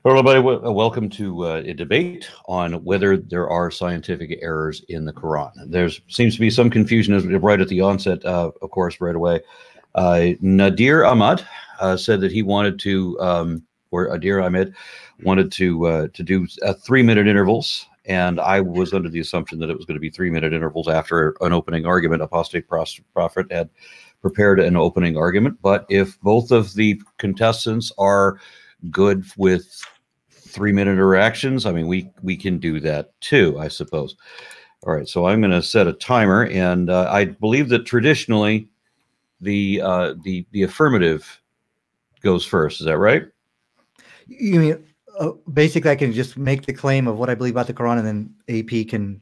Hello, everybody. Welcome to a debate on whether there are scientific errors in the Quran. There seems to be some confusion right at the onset, of course, right away. Nadir Ahmed said that he wanted to, or Nadir Ahmed wanted to do 3-minute intervals, and I was under the assumption that it was going to be 3-minute intervals after an opening argument. Apostate Prophet had prepared an opening argument, but if both of the contestants are good with 3-minute interactions, I mean, we can do that too, I suppose. All right, so I'm going to set a timer, and I believe that traditionally the affirmative goes first. Is that right? You mean basically I can just make the claim of what I believe about the Quran, and then AP can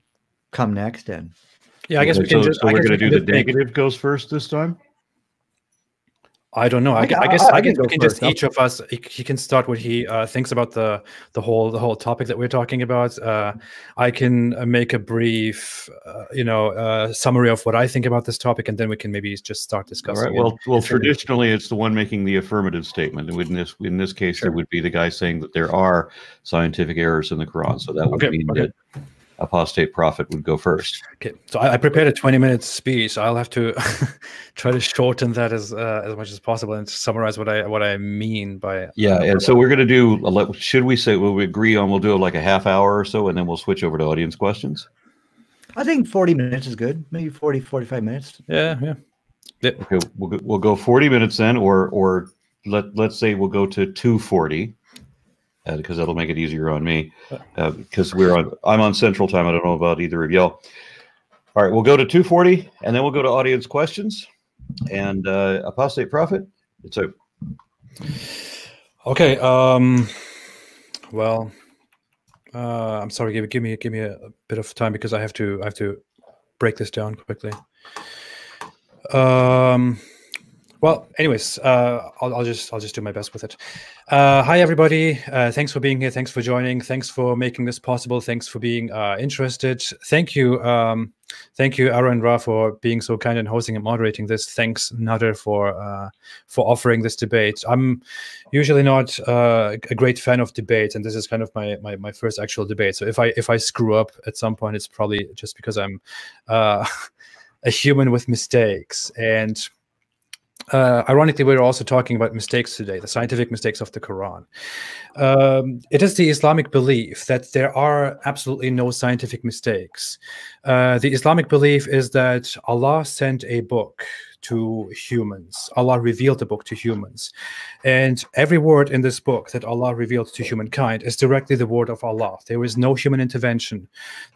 come next? And yeah, I guess we can. So we're going to do the negative goes first this time. I don't know. I guess we can just each of us. He can start what he thinks about the whole topic that we're talking about. I can make a brief, summary of what I think about this topic, and then we can maybe just start discussing. All right. Well, traditionally, it's the one making the affirmative statement, and in this case, sure, it would be the guy saying that there are scientific errors in the Quran. So that would mean that Apostate Prophet would go first. Okay, so I prepared a 20-minute speech. I'll have to try to shorten that as much as possible and summarize what I mean by and so we're going to do. Should we say we'll agree on? We'll do like a half hour or so, and then we'll switch over to audience questions. I think 40 minutes is good. Maybe 40, 45 minutes. Yeah. Okay, we'll go 40 minutes then, or let's say we'll go to 2:40. Because that'll make it easier on me, because I'm on Central Time. I don't know about either of y'all. All right, we'll go to 2:40, and then we'll go to audience questions. And Apostate Prophet, it's over. Okay. Well, I'm sorry. Give me a bit of time because I have to break this down quickly. Well, anyways, I'll just do my best with it. Hi, everybody. Thanks for being here. Thanks for joining. Thanks for making this possible. Thanks for being interested. Thank you, Aaron Ra, for being so kind and hosting and moderating this. Thanks, Nadir, for offering this debate. I'm usually not a great fan of debate, and this is kind of my first actual debate. So if I screw up at some point, it's probably just because I'm a human with mistakes. And ironically, we're also talking about mistakes today, the scientific mistakes of the Quran. It is the Islamic belief that there are absolutely no scientific mistakes. The Islamic belief is that Allah sent a book to humans. Allah revealed the book to humans. And every word in this book that Allah revealed to humankind is directly the word of Allah. There is no human intervention,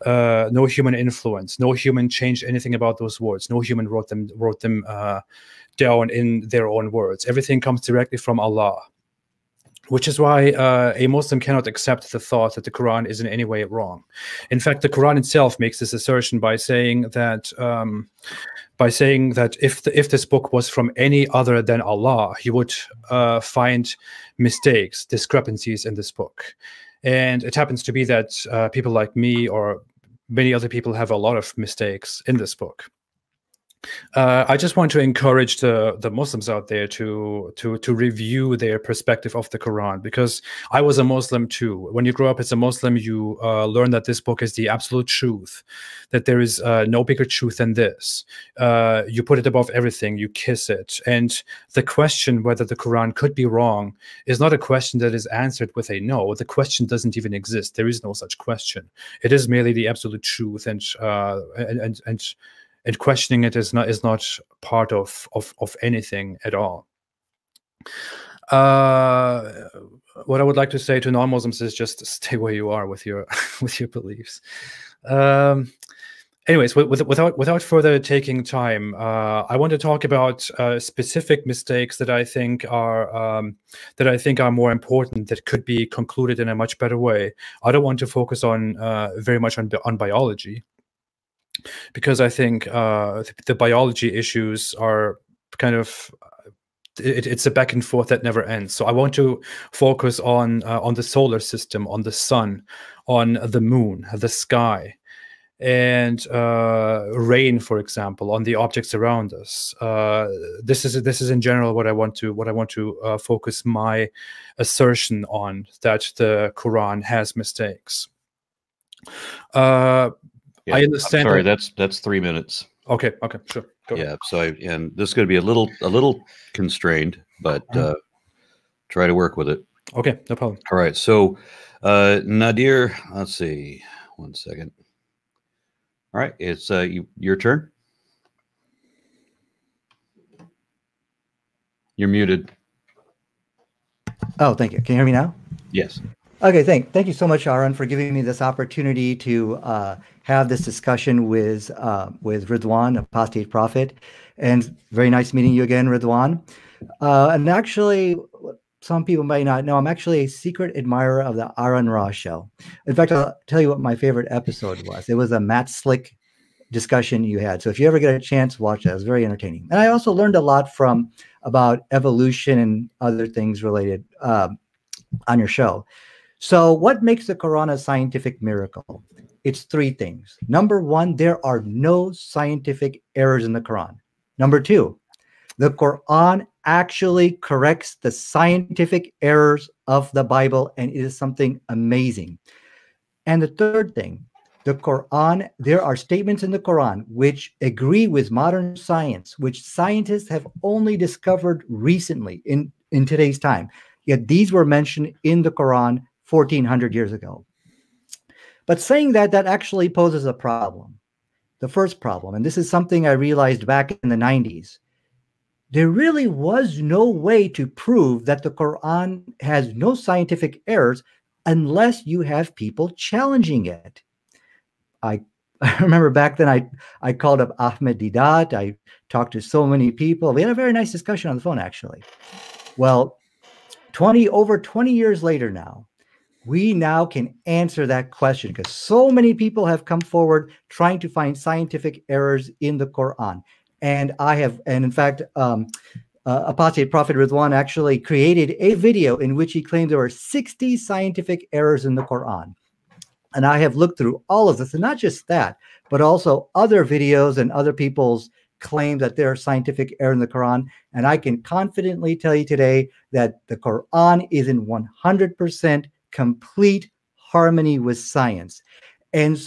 no human influence, no human changed anything about those words. No human wrote them down in their own words. Everything comes directly from Allah, which is why a Muslim cannot accept the thought that the Quran is in any way wrong. In fact, the Quran itself makes this assertion by saying that if this book was from any other than Allah, you would find mistakes, discrepancies in this book. And it happens to be that people like me or many other people have a lot of mistakes in this book. I just want to encourage the Muslims out there to review their perspective of the Quran, because I was a Muslim too. When you grow up as a Muslim, you learn that this book is the absolute truth, that there is no bigger truth than this. You put it above everything, you kiss it. And the question whether the Quran could be wrong is not a question that is answered with a no. The question doesn't even exist. There is no such question. It is merely the absolute truth, and questioning it is not part of anything at all. What I would like to say to non-Muslims is just stay where you are with your beliefs. Anyways, without further taking time, I want to talk about specific mistakes that I think are more important, that could be concluded in a much better way. I don't want to focus on very much on biology, because I think the biology issues are kind of it's a back and forth that never ends. So I want to focus on the solar system, on the sun, on the moon, the sky, and rain, for example, on the objects around us. This is in general what I want to focus my assertion on, that the Quran has mistakes. Yeah, I understand. Sorry, that's 3 minutes. Okay, sure. Go ahead. Yeah, so and this is going to be a little constrained, but try to work with it. Okay, no problem. All right, so Nadir, let's see, 1 second. All right, it's your turn. You're muted. Oh, thank you. Can you hear me now? Yes. Okay, thank you so much, Aaron, for giving me this opportunity to have this discussion with Ridwan, Apostate Prophet, and very nice meeting you again, Ridwan. And actually, some people might not know, I'm actually a secret admirer of the Aaron Ra show. In fact, I'll tell you what my favorite episode was. It was a Matt Slick discussion you had. So if you ever get a chance, watch it. It was very entertaining. And I also learned a lot about evolution and other things related on your show. So what makes the Quran a scientific miracle? It's 3 things. Number 1, there are no scientific errors in the Quran. Number 2, the Quran actually corrects the scientific errors of the Bible, and it is something amazing. And the 3rd thing, the Quran, there are statements in the Quran which agree with modern science, which scientists have only discovered recently in today's time. Yet these were mentioned in the Quran 1400 years ago. But saying that actually poses a problem. The first problem, and this is something I realized back in the 90s, there really was no way to prove that the Quran has no scientific errors unless you have people challenging it. I remember back then I called up Ahmed Didat. I talked to so many people. We had a very nice discussion on the phone, actually. Well, over 20 years later now, we now can answer that question because so many people have come forward trying to find scientific errors in the Quran. And in fact, Apostate Prophet Ridwan actually created a video in which he claimed there were 60 scientific errors in the Quran. And I have looked through all of this, and not just that, but also other videos and other people's claim that there are scientific errors in the Quran. And I can confidently tell you today that the Quran is in 100% complete harmony with science. And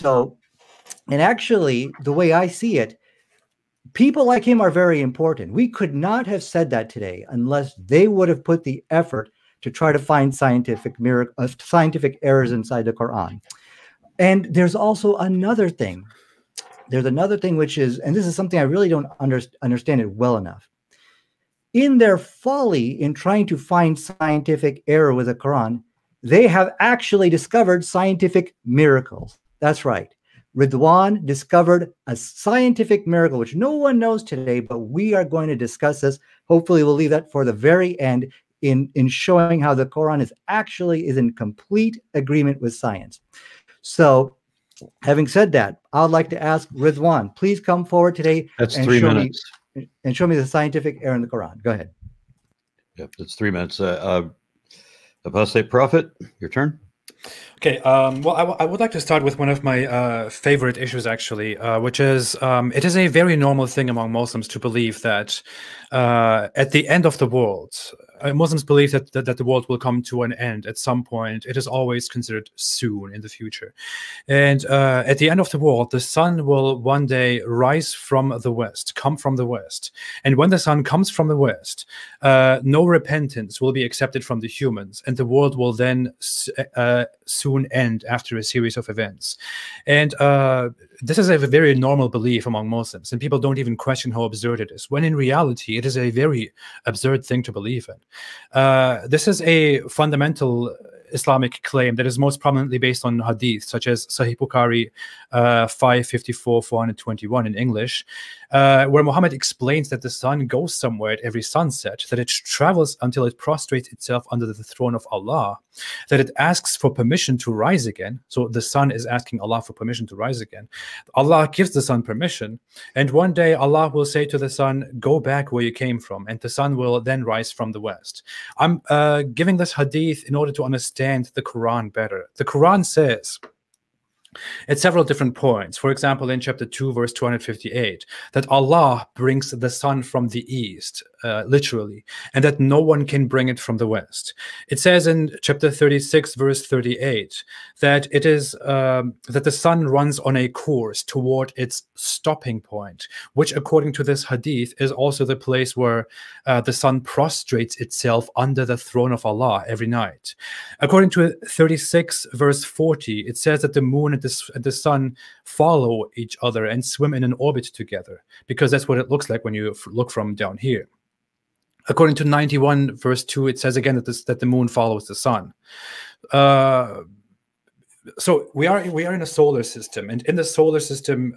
actually, the way I see it, people like him are very important. We could not have said that today unless they would have put the effort to try to find scientific errors inside the Quran. And there's also another thing. There's another thing which is, and this is something I really don't understand it well enough. In their folly in trying to find scientific error with the Quran, they have actually discovered scientific miracles. That's right. Ridwan discovered a scientific miracle, which no one knows today, but we are going to discuss this. Hopefully we'll leave that for the very end in showing how the Quran is in complete agreement with science. So having said that, I would like to ask Ridwan, please come forward today. That's 3 minutes. And show me the scientific error in the Quran. Go ahead. Yep, that's 3 minutes. Apostate Prophet, your turn. Okay, well, I would like to start with one of my favorite issues, actually, which is it is a very normal thing among Muslims to believe that at the end of the world, Muslims believe that the world will come to an end at some point. It is always considered soon in the future. And at the end of the world, the sun will one day rise from the west, come from the west. And when the sun comes from the west, no repentance will be accepted from the humans, and the world will then soon end after a series of events. And this is a very normal belief among Muslims, and people don't even question how absurd it is, when in reality, it is a very absurd thing to believe in. This is a fundamental Islamic claim that is most prominently based on hadith, such as Sahih Bukhari 554, 421 in English, where Muhammad explains that the sun goes somewhere at every sunset, that it travels until it prostrates itself under the throne of Allah, that it asks for permission to rise again. So the sun is asking Allah for permission to rise again. Allah gives the sun permission, and one day Allah will say to the sun, go back where you came from, and the sun will then rise from the west. I'm giving this hadith in order to understand the Quran better. The Quran says at several different points. For example, in chapter 2, verse 258, that Allah brings the sun from the east, literally, and that no one can bring it from the west. It says in chapter 36, verse 38, that it is that the sun runs on a course toward its stopping point, which, according to this hadith, is also the place where the sun prostrates itself under the throne of Allah every night. According to 36, verse 40, it says that the moon and the sun follow each other and swim in an orbit together, because that's what it looks like when you look from down here. According to 91, verse 2, it says again that the moon follows the sun. So we are in a solar system, and in the solar system,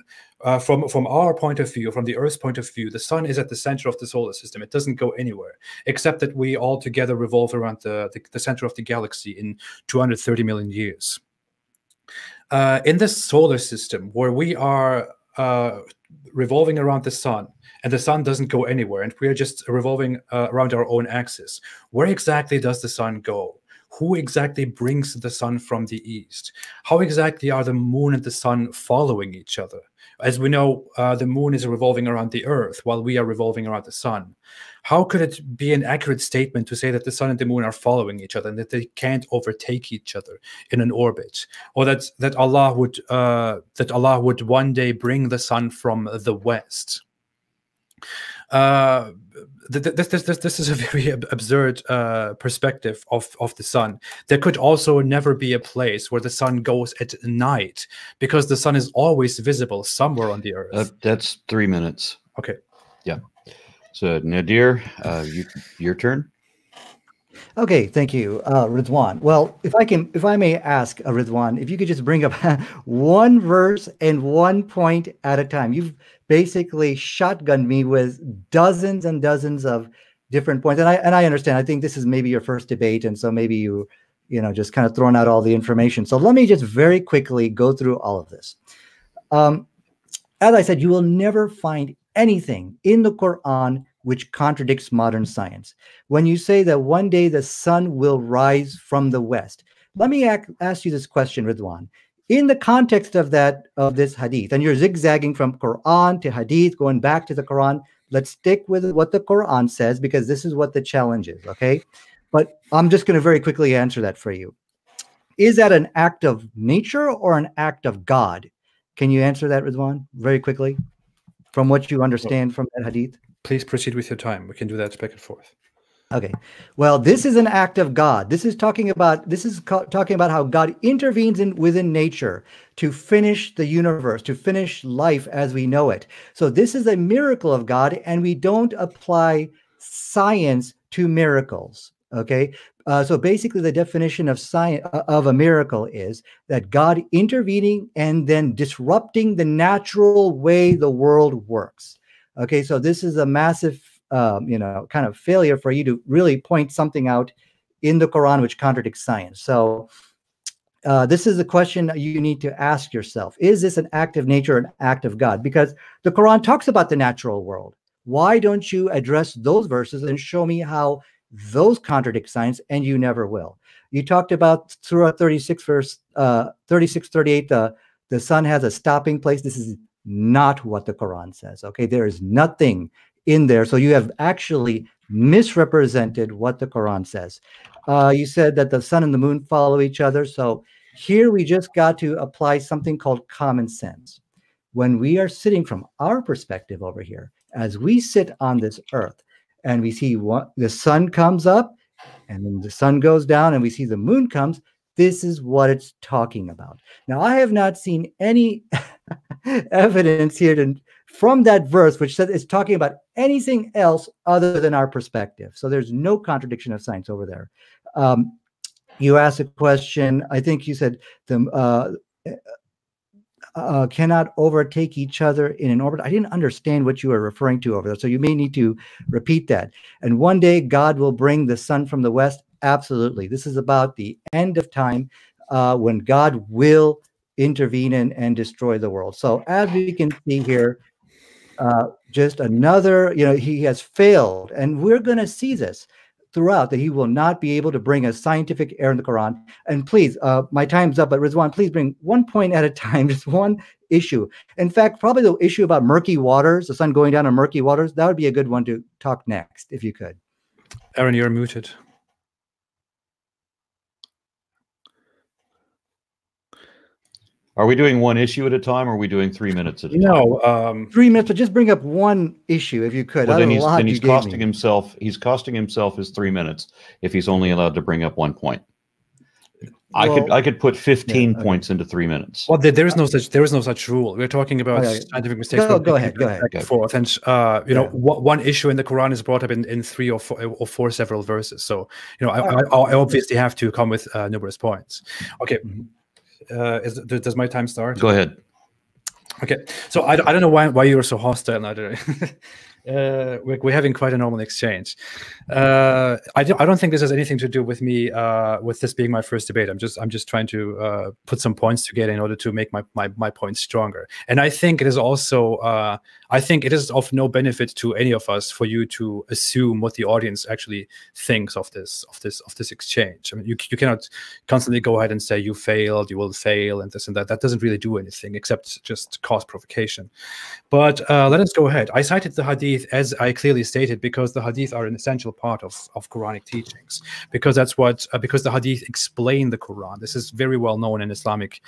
from our point of view, from the Earth's point of view, the sun is at the center of the solar system. It doesn't go anywhere, except that we all together revolve around the center of the galaxy in 230 million years. In this solar system, where we are revolving around the sun, and the sun doesn't go anywhere, and we are just revolving around our own axis, where exactly does the sun go? Who exactly brings the sun from the east? How exactly are the moon and the sun following each other? As we know, the moon is revolving around the earth while we are revolving around the sun. How could it be an accurate statement to say that the sun and the moon are following each other and that they can't overtake each other in an orbit, or that Allah would one day bring the sun from the west? This is a very absurd perspective of the sun. There could also never be a place where the sun goes at night, because the sun is always visible somewhere on the earth. That's 3 minutes. Okay. Yeah. So Nadir, your turn. Okay, thank you, Ridwan. Well, if I may ask, Ridwan, if you could just bring up one verse and 1 point at a time. You've basically shotgunned me with dozens and dozens of different points, and I understand. I think this is maybe your first debate, and so maybe you just kind of throwing out all the information. So let me just very quickly go through all of this. As I said, you will never find anything in the Quran which contradicts modern science. When you say that one day the sun will rise from the west, let me ask you this question, Ridwan. In the context of this hadith, and you're zigzagging from Quran to hadith, going back to the Quran, let's stick with what the Quran says, because this is what the challenge is, okay? But I'm just going to very quickly answer that for you. Is that an act of nature or an act of God? Can you answer that, Ridwan, very quickly, from what you understand from that hadith? Please proceed with your time. We can do that back and forth. Okay. Well, this is an act of God. This is talking about how God intervenes within nature to finish the universe, to finish life as we know it. So this is a miracle of God, and we don't apply science to miracles. Okay. So basically, the definition of science of a miracle is that God intervening and then disrupting the natural way the world works. Okay. So this is a massive kind of failure for you to really point something out in the Quran which contradicts science. So this is a question you need to ask yourself. Is this an act of nature or an act of God? Because the Quran talks about the natural world. Why don't you address those verses and show me how those contradict science? And you never will. You talked about Surah 36, verse 36, 38, the sun has a stopping place. This is not what the Quran says. Okay, there is nothing in there. So you have actually misrepresented what the Quran says. You said that the sun and the moon follow each other. So here we just got to apply something called common sense. When we are sitting from our perspective over here, as we sit on this earth and we see the sun comes up and then the sun goes down and we see the moon comes, this is what it's talking about. Now, I have not seen any evidence here from that verse which says it's talking about anything else other than our perspective. So there's no contradiction of science over there. You asked a question. I think you said the cannot overtake each other in an orbit. I didn't understand what you were referring to over there, so you may need to repeat that. And one day God will bring the sun from the west. Absolutely. This is about the end of time when God will intervene and destroy the world. So as we can see here, just another, he has failed, and we're going to see this. throughout that he will not be able to bring a scientific error in the Quran. And please, my time's up, but Rizwan, please bring 1 point at a time, just one issue. In fact, probably the issue about murky waters, the sun going down on murky waters, that would be a good one to talk next, if you could. Aaron, you're muted. Are we doing one issue at a time, or are we doing 3 minutes at a time? No, 3 minutes, but just bring up one issue if you could. Well, then he's costing himself. He's costing himself his 3 minutes if he's only allowed to bring up 1 point. I could put 15 points into 3 minutes. Well, there is no such rule. We're talking about scientific mistakes. Go ahead. Back and forth. And you know, one issue in the Quran is brought up in 3 or 4 several verses. So you know, I obviously have to come with numerous points. Okay. Does my time start? Go ahead. Okay, so I don't know why you were so hostile, Nadir. We're having quite a normal exchange. I don't think this has anything to do with me with this being my first debate. I'm just trying to put some points together in order to make my points stronger. And I think it is also I think it is of no benefit to any of us for you to assume what the audience actually thinks of this exchange. I mean, you cannot constantly go ahead and say you failed, you will fail, and this and that. That doesn't really do anything except just cause provocation. But let us go ahead. I cited the hadith as I clearly stated because the hadith are an essential part of Quranic teachings, because that's what because the hadith explain the Quran. This is very well known in Islamic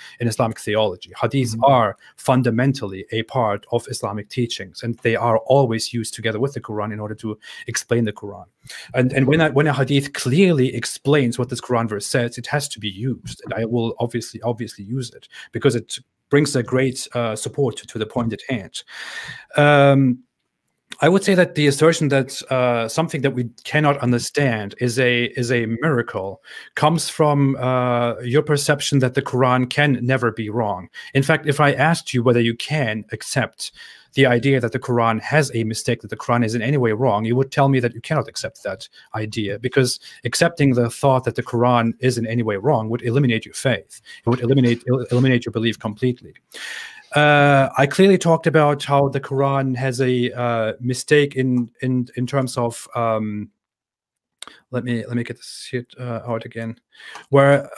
theology. Hadiths are fundamentally a part of Islamic teachings, and they are always used together with the Quran in order to explain the Quran. And when a hadith clearly explains what this Quran verse says, it has to be used, and I will obviously use it because it brings a great support to the point at hand. I would say that the assertion that something that we cannot understand is a miracle comes from your perception that the Quran can never be wrong. In fact, if I asked you whether you can accept the idea that the Quran has a mistake, that the Quran is in any way wrong, you would tell me that you cannot accept that idea, because accepting the thought that the Quran is in any way wrong would eliminate your faith. It would eliminate your belief completely. I clearly talked about how the Quran has a mistake in terms of let me get this shit out again, where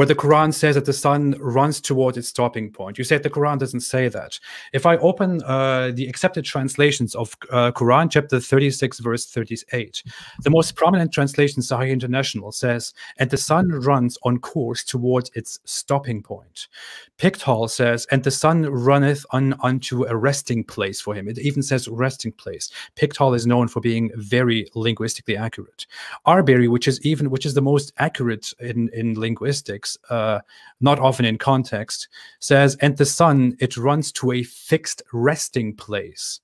the Quran says that the sun runs towards its stopping point. You said the Quran doesn't say that. If I open the accepted translations of Quran chapter 36 verse 38, the most prominent translation, Sahih International, says, "And the sun runs on course towards its stopping point." Pickthall says, "And the sun runneth unto a resting place for him." It even says resting place. Pickthall is known for being very linguistically accurate. Arbery, which is the most accurate in linguistics, not often in context, says, "And the sun, it runs to a fixed resting place."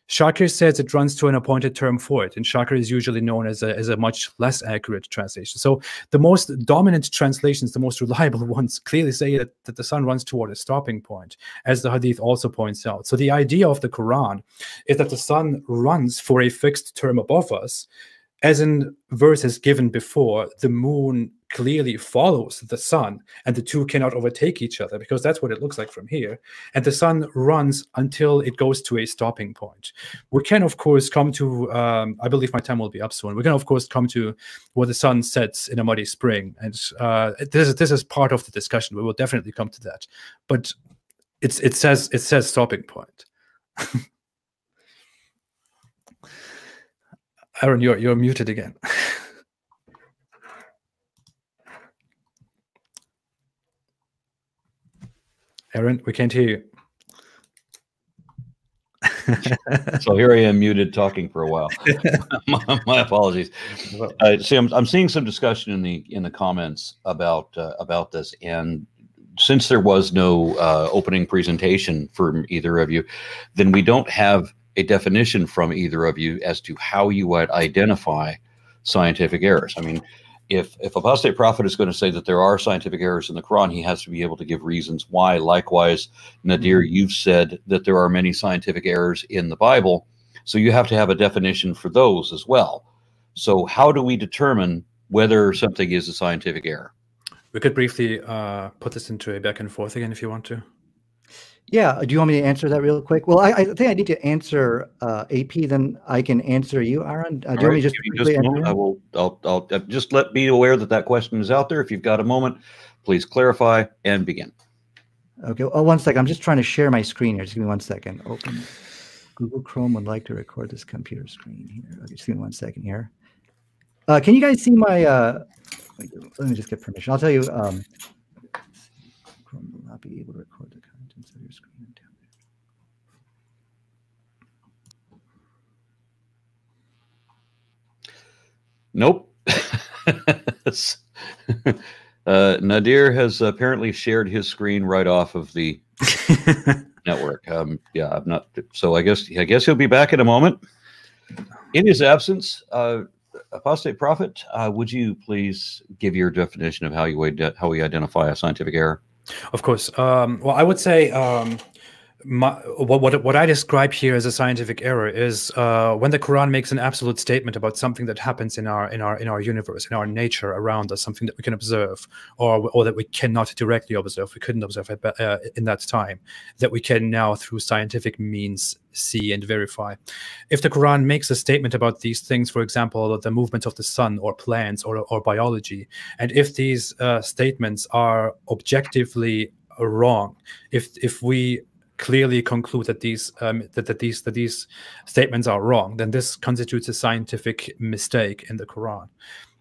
Shakir says it runs to an appointed term for it, and Shakir is usually known as a much less accurate translation. So the most dominant translations, the most reliable ones, clearly say that the sun runs toward a stopping point, as the hadith also points out. So the idea of the Quran is that the sun runs for a fixed term above us. As in verses given before, the moon clearly follows the sun, and the two cannot overtake each other, because that's what it looks like from here. And the sun runs until it goes to a stopping point. We can, of course, come to, I believe my time will be up soon. We can, of course, come to where the sun sets in a muddy spring. And this is part of the discussion. We will definitely come to that. But it says stopping point. Aaron, you're muted again. Aaron, we can't hear you. So here I am muted, talking for a while. my apologies. See, I'm seeing some discussion in the comments about this, and since there was no opening presentation from either of you, then we don't have a definition from either of you as to how you would identify scientific errors. I mean, if Apostate Prophet is going to say that there are scientific errors in the Quran, he has to be able to give reasons why. Likewise, Nadir, you've said that there are many scientific errors in the Bible, so you have to have a definition for those as well. So how do we determine whether something is a scientific error? We could briefly put this into a back and forth again if you want to. Yeah. Do you want me to answer that real quick? Well, I think I need to answer AP, then I can answer you, Aaron. Do you want me to just quickly a moment. answer him? I'll just be aware that that question is out there. If you've got a moment, please clarify and begin. Okay. Oh, 1 second. I'm just trying to share my screen here. Just give me 1 second. Open. Google Chrome would like to record this computer screen here. Okay, just give me 1 second here. Can you guys see my? Let me just get permission. I'll tell you. Chrome will not be able to record the contents of your screen. Nope. Nadir has apparently shared his screen right off of the network. Yeah, I'm not. So I guess he'll be back in a moment. In his absence, Apostate Prophet, would you please give your definition of how we identify a scientific error? Of course. Well, I would say what I describe here as a scientific error is when the Quran makes an absolute statement about something that happens in our universe, in our nature around us, something that we can observe, or that we cannot directly observe, we couldn't observe in that time, that we can now through scientific means see and verify. If the Quran makes a statement about these things, for example, the movement of the sun or plants or biology, and if these statements are objectively wrong, if we clearly conclude that these statements are wrong, then this constitutes a scientific mistake in the Quran.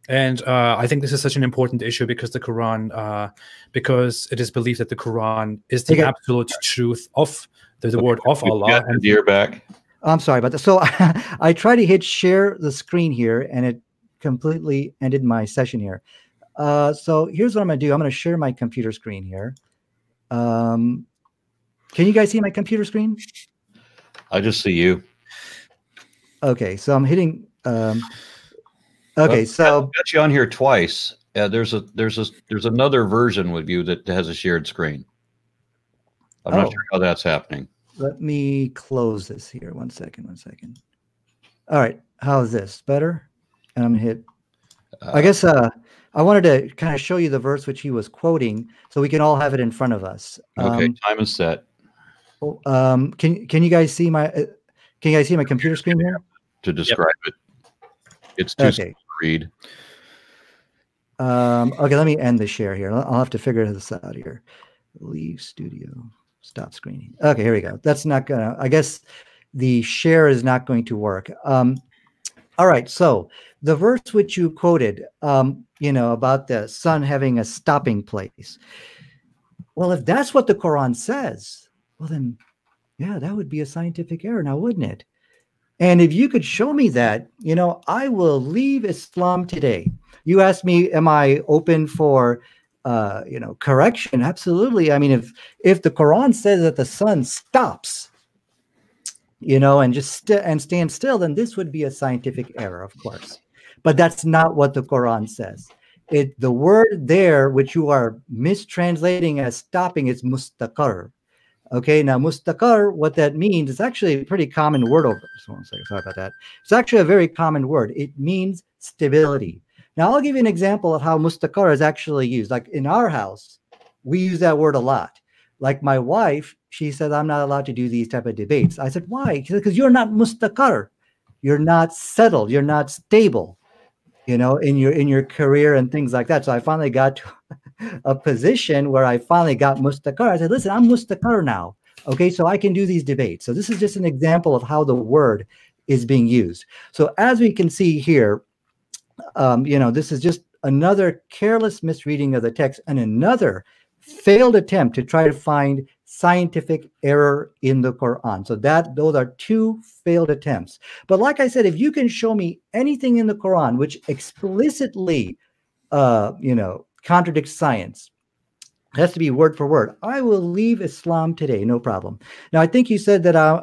And I think this is such an important issue because the Quran, because it is believed that the Quran is the absolute truth of the word of Allah. And you're back. I'm sorry about that. So I tried to hit share the screen here, and it completely ended my session here. So here's what I'm going to do. I'm going to share my computer screen here. Can you guys see my computer screen? I just see you. Okay, so I'm hitting. Okay, so got you on here twice. There's another version with you that has a shared screen. I'm not sure how that's happening. Let me close this here. 1 second. 1 second. All right, how is this better? And I'm gonna hit. I guess I wanted to kind of show you the verse which he was quoting, so we can all have it in front of us. Okay, time is set. Can you guys see my computer screen here? To describe it, it's too small to read. Okay, let me end the share here. I'll have to figure this out here. Leave studio, stop screening. Okay, here we go. That's not gonna. I guess the share is not going to work. All right, so the verse which you quoted, about the sun having a stopping place. Well, if that's what the Quran says, well then, yeah, that would be a scientific error now, wouldn't it? And if you could show me that, I will leave Islam today. You asked me, am I open for, correction? Absolutely. I mean, if the Quran says that the sun stops, and just and stand still, then this would be a scientific error, of course. But that's not what the Quran says. The word there, which you are mistranslating as stopping, is mustaqar. Okay, now mustaqar, what that means, is actually a pretty common word over. Just 1 second, sorry about that. It's actually a very common word. It means stability. Now, I'll give you an example of how mustaqar is actually used. Like in our house, we use that word a lot. Like my wife, she said, I'm not allowed to do these type of debates. I said, why? She said, because you're not mustaqar. You're not settled. You're not stable, in your career and things like that. So I finally got to a position where I finally got mustaqar. I said, listen, I'm mustaqar now. Okay, so I can do these debates. So this is just an example of how the word is being used. So as we can see here, this is just another careless misreading of the text and another failed attempt to try to find scientific error in the Quran. So those are two failed attempts. But like I said, if you can show me anything in the Quran which explicitly, contradicts science, it has to be word for word, I will leave Islam today, no problem. Now, I think you said that I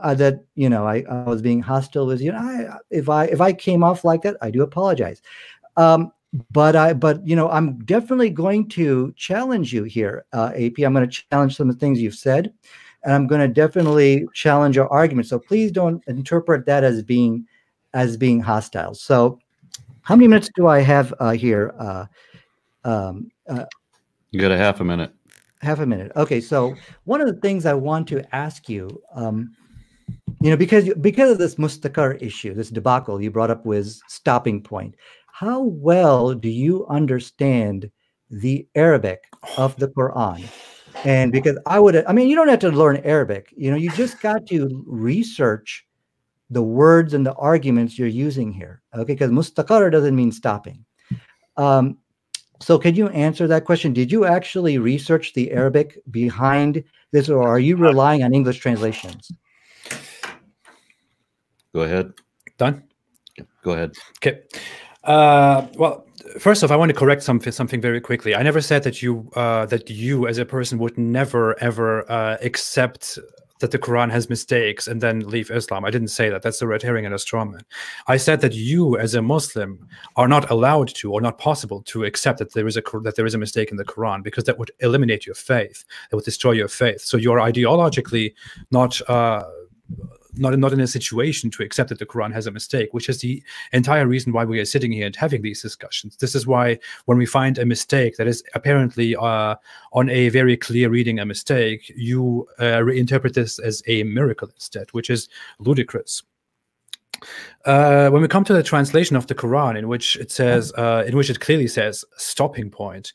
was being hostile with you. If I came off like that, I do apologize. But I'm definitely going to challenge you here, AP. I'm going to challenge some of the things you've said, and I'm going to definitely challenge your argument. So please don't interpret that as being hostile. So, how many minutes do I have here? You got a half a minute. half a minute. Okay, so one of the things I want to ask you, because of this mustaqar issue, this debacle you brought up with stopping point, how well do you understand the Arabic of the Quran? And because you don't have to learn Arabic, you just got to research the words and the arguments you're using here, okay? Because mustaqar doesn't mean stopping. So can you answer that question? Did you actually research the Arabic behind this, or are you relying on English translations? Go ahead. Done? Go ahead. Okay. Well, first off, I want to correct something very quickly. I never said that you as a person would never ever accept that the Quran has mistakes and then leave Islam. I didn't say that. That's a red herring and a straw man. I said that you as a Muslim are not allowed to, or not possible to, accept that there is a mistake in the Quran, because that would eliminate your faith. That would destroy your faith. So you're ideologically not in a situation to accept that the Quran has a mistake, which is the entire reason why we are sitting here and having these discussions. This is why when we find a mistake that is apparently on a very clear reading a mistake, you reinterpret this as a miracle instead, which is ludicrous. When we come to the translation of the Quran, in which it clearly says stopping point,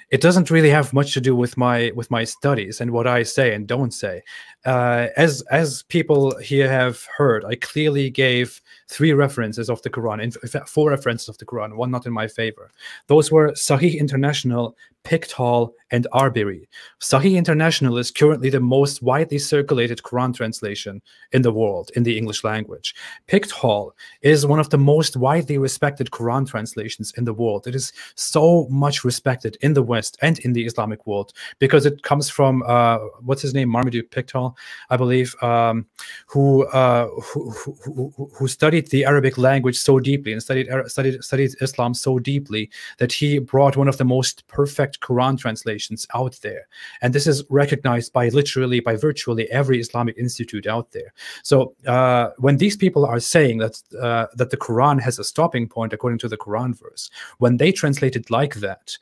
it doesn't really have much to do with my studies and what I say and don't say. As people here have heard, I clearly gave 3 references of the Quran, in fact 4 references of the Quran, one not in my favor. Those were Sahih International, Pickthall, and Arbery. Sahih International is currently the most widely circulated Quran translation in the world in the English language. Pickthall is one of the most widely respected Quran translations in the world. It is so much respected in the West and in the Islamic world because it comes from what's his name, Marmaduke Pickthall, I believe, who studied the Arabic language so deeply and studied Islam so deeply that he brought one of the most perfect Quran translations out there, and this is recognized by virtually every Islamic institute out there. So when these people are saying that the Quran has a stopping point according to the Quran verse, when they translate it like that,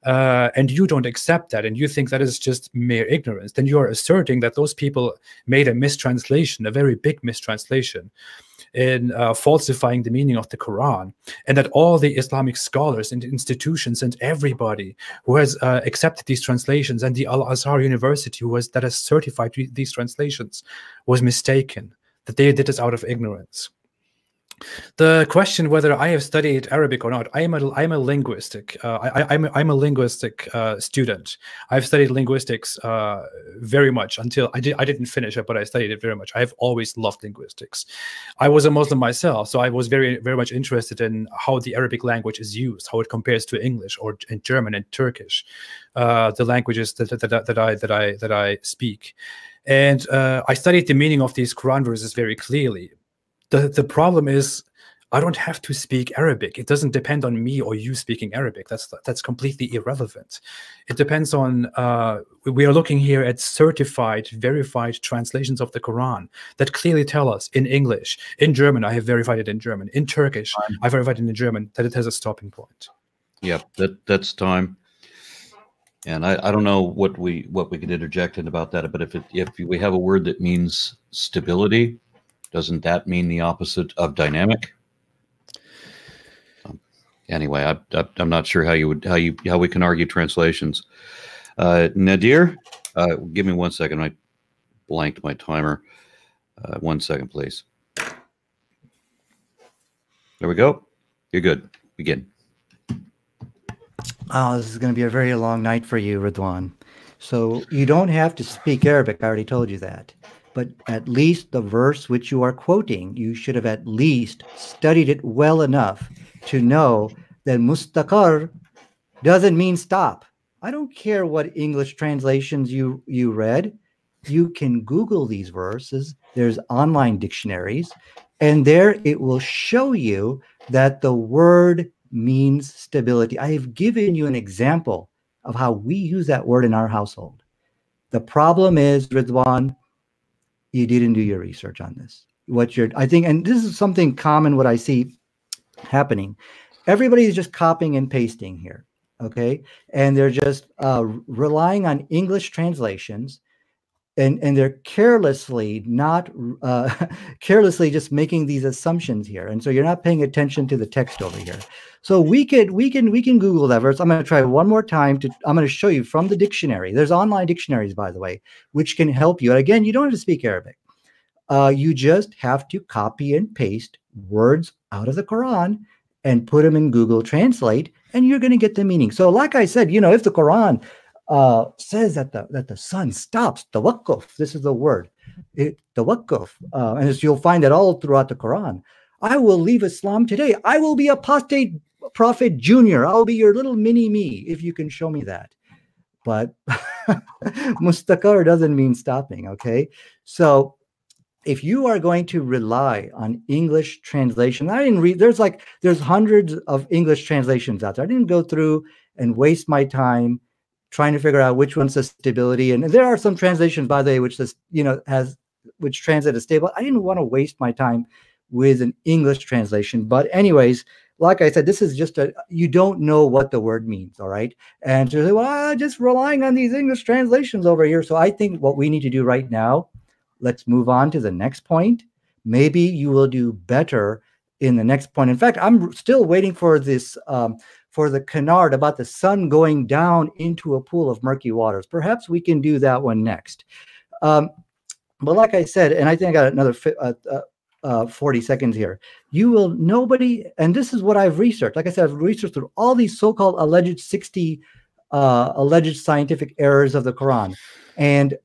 and you don't accept that, and you think that is just mere ignorance, then you are asserting that those people made a mistranslation, a very big mistranslation, in falsifying the meaning of the Quran, and that all the Islamic scholars and institutions and everybody who has accepted these translations, and the Al-Azhar University that has certified these translations, was mistaken, that they did this out of ignorance. The question whether I have studied Arabic or not, I'm a linguistic. I'm a linguistic student. I've studied linguistics very much until I didn't finish it, but I studied it very much. I've always loved linguistics. I was a Muslim myself, so I was very much interested in how the Arabic language is used, how it compares to English or in German and Turkish, the languages that I speak, and I studied the meaning of these Quran verses very clearly. The problem is I don't have to speak Arabic. It doesn't depend on me or you speaking Arabic. That's completely irrelevant. It depends on, we are looking here at certified, verified translations of the Quran that clearly tell us in English, in German, I have verified it in German, in Turkish, I verified it in German, that it has a stopping point. Yeah, that's time. And I don't know what we could interject in about that, but if we have a word that means stability, doesn't that mean the opposite of dynamic? Anyway, I'm not sure how we can argue translations. Nadir, give me 1 second. I blanked my timer. 1 second, please. There we go. You're good. Begin. Oh, this is going to be a very long night for you, Ridwan. So you don't have to speak Arabic. I already told you that. But at least the verse which you are quoting, you should have at least studied it well enough to know that mustaqar doesn't mean stop. I don't care what English translations you read. You can Google these verses. There's online dictionaries, and there it will show you that the word means stability. I have given you an example of how we use that word in our household. The problem is, Ridwan, you didn't do your research on this. I think, and this is something common, what I see happening. Everybody is just copying and pasting here. okay? And they're just relying on English translations, and they're carelessly not carelessly just making these assumptions here, and so you're not paying attention to the text over here. So we can Google that verse. I'm going to try one more time. I'm going to show you from the dictionary. There's online dictionaries, by the way, which can help you. And again, you don't have to speak Arabic. You just have to copy and paste words out of the Quran and put them in Google Translate, and you're going to get the meaning. So, like I said, you know, if the Quran says that the sun stops, tawakkuf, this is the word, tawakkuf, and as you'll find it all throughout the Quran. I will leave Islam today. I will be Apostate Prophet Junior. I'll be your little mini me if you can show me that. But mustaqar doesn't mean stopping, okay? So if you are going to rely on English translation, I didn't read, there's hundreds of English translations out there. I didn't go through and waste my time trying to figure out which one says stability. And there are some translations, by the way, which says, you know, which translate as stable. I didn't want to waste my time with an English translation. But anyways, like I said, this is just you don't know what the word means, all right? And so, well, I'm just relying on these English translations over here. So I think what we need to do right now, let's move on to the next point. Maybe you will do better in the next point. In fact, I'm still waiting for this, for the canard about the sun going down into a pool of murky waters. Perhaps we can do that one next. But like I said, and I think I got another 40 seconds here. Nobody, and this is what I've researched. Like I said, I've researched through all these so-called alleged 60 alleged scientific errors of the Quran. And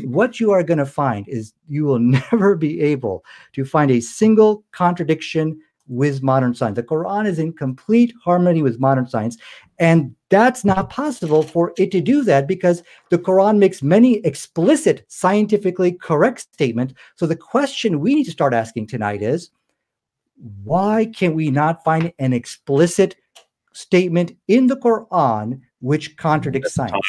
what you are going to find is you will never be able to find a single contradiction with modern science. The Quran is in complete harmony with modern science. And that's not possible for it to do that because the Quran makes many explicit, scientifically correct statements. So the question we need to start asking tonight is, why can we not find an explicit statement in the Quran which contradicts science?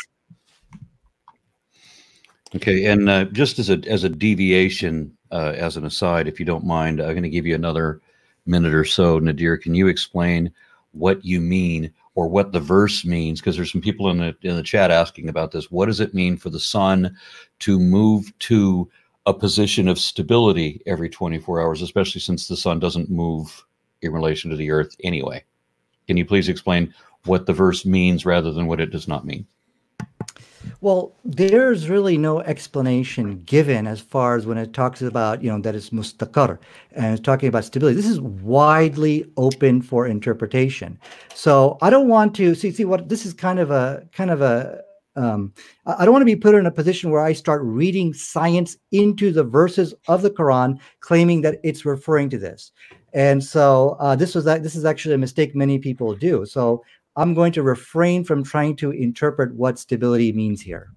Okay, and just as a deviation, as an aside, if you don't mind, I'm going to give you another minute or so. Nadir, can you explain what you mean or what the verse means? Because there's some people in the chat asking about this. What does it mean for the sun to move to a position of stability every 24 hours, especially since the sun doesn't move in relation to the earth anyway? Can you please explain what the verse means rather than what it does not mean? Well, there's really no explanation given as far as when it talks about, you know, that it's mustaqar and it's talking about stability. This is widely open for interpretation. So I don't want to see what this is I don't want to be put in a position where I start reading science into the verses of the Quran, claiming that it's referring to this. And so this is actually a mistake many people do. So I'm going to refrain from trying to interpret what stability means here.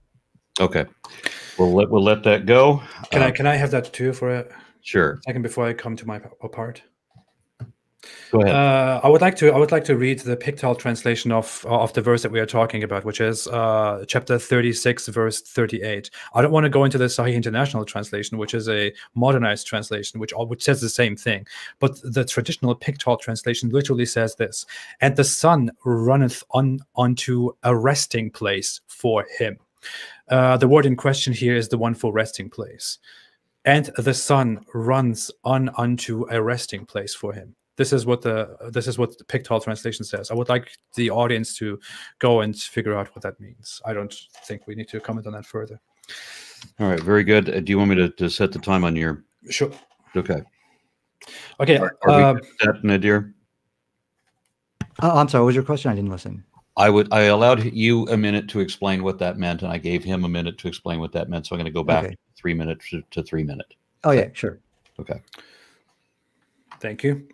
Okay, we'll let that go. Can I have that too for a second before I come to my part? Go ahead. I would like to read the Pictal translation of the verse that we are talking about, which is chapter 36, verse 38. I don't want to go into the Sahih International translation, which is a modernized translation, which says the same thing. But the traditional Pictal translation literally says this: "And the sun runneth onto a resting place for him." The word in question here is the one for resting place. And the sun runs unto a resting place for him. This is what the Pictal translation says. I would like the audience to go and figure out what that means. I don't think we need to comment on that further. All right, very good. Do you want me to set the time on your? Sure. Okay. Okay. Are we good with that, Nadir? I'm sorry. What was your question? I didn't listen. I allowed you a minute to explain what that meant, and I gave him a minute to explain what that meant. So I'm going to go back 3 minutes to 3 minutes. Oh yeah, sure. Okay. Thank you.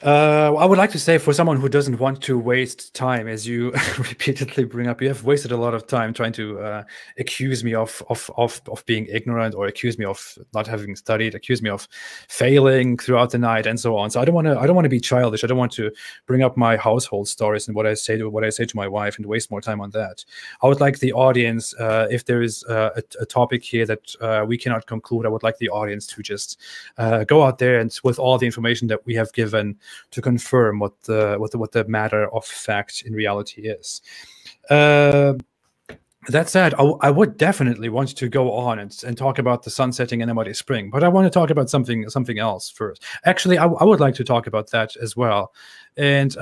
I would like to say, for someone who doesn't want to waste time, as you repeatedly bring up, you have wasted a lot of time trying to accuse me of being ignorant, or accuse me of not having studied, accuse me of failing throughout the night, and so on. So I don't want to be childish. I don't want to bring up my household stories and what I say to my wife and waste more time on that. I would like the audience, if there is a topic here that we cannot conclude, I would like the audience to just go out there and, with all the information that we have given, to confirm what the matter of fact in reality is. That said, I would definitely want to go on and talk about the sun setting in a muddy spring, but I want to talk about something else first. Actually, I would like to talk about that as well. And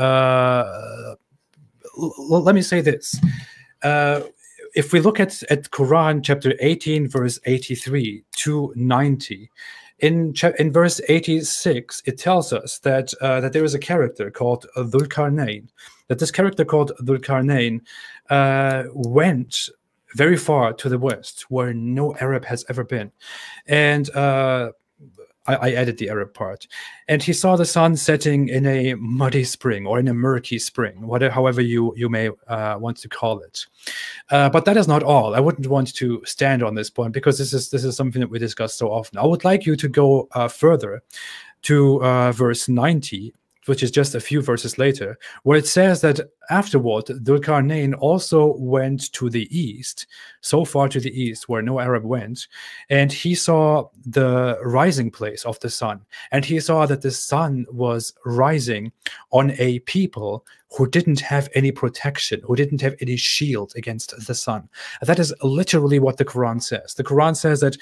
let me say this. If we look at Quran chapter 18, verse 83 to 90, in verse 86, it tells us that that there is a character called Dhul Qarnayn, that this character called Dhul Qarnayn went very far to the west, where no Arab has ever been. And I added the Arab part. And he saw the sun setting in a muddy spring, or in a murky spring, however you may want to call it. But that is not all. I wouldn't want to stand on this point, because this is something that we discuss so often. I would like you to go further to verse 90, which is just a few verses later, where it says that afterward, Dhul Qarnayn also went to the east, so far to the east where no Arab went, and he saw the rising place of the sun, and he saw that the sun was rising on a people who didn't have any protection, who didn't have any shield against the sun. That is literally what the Quran says. The Quran says that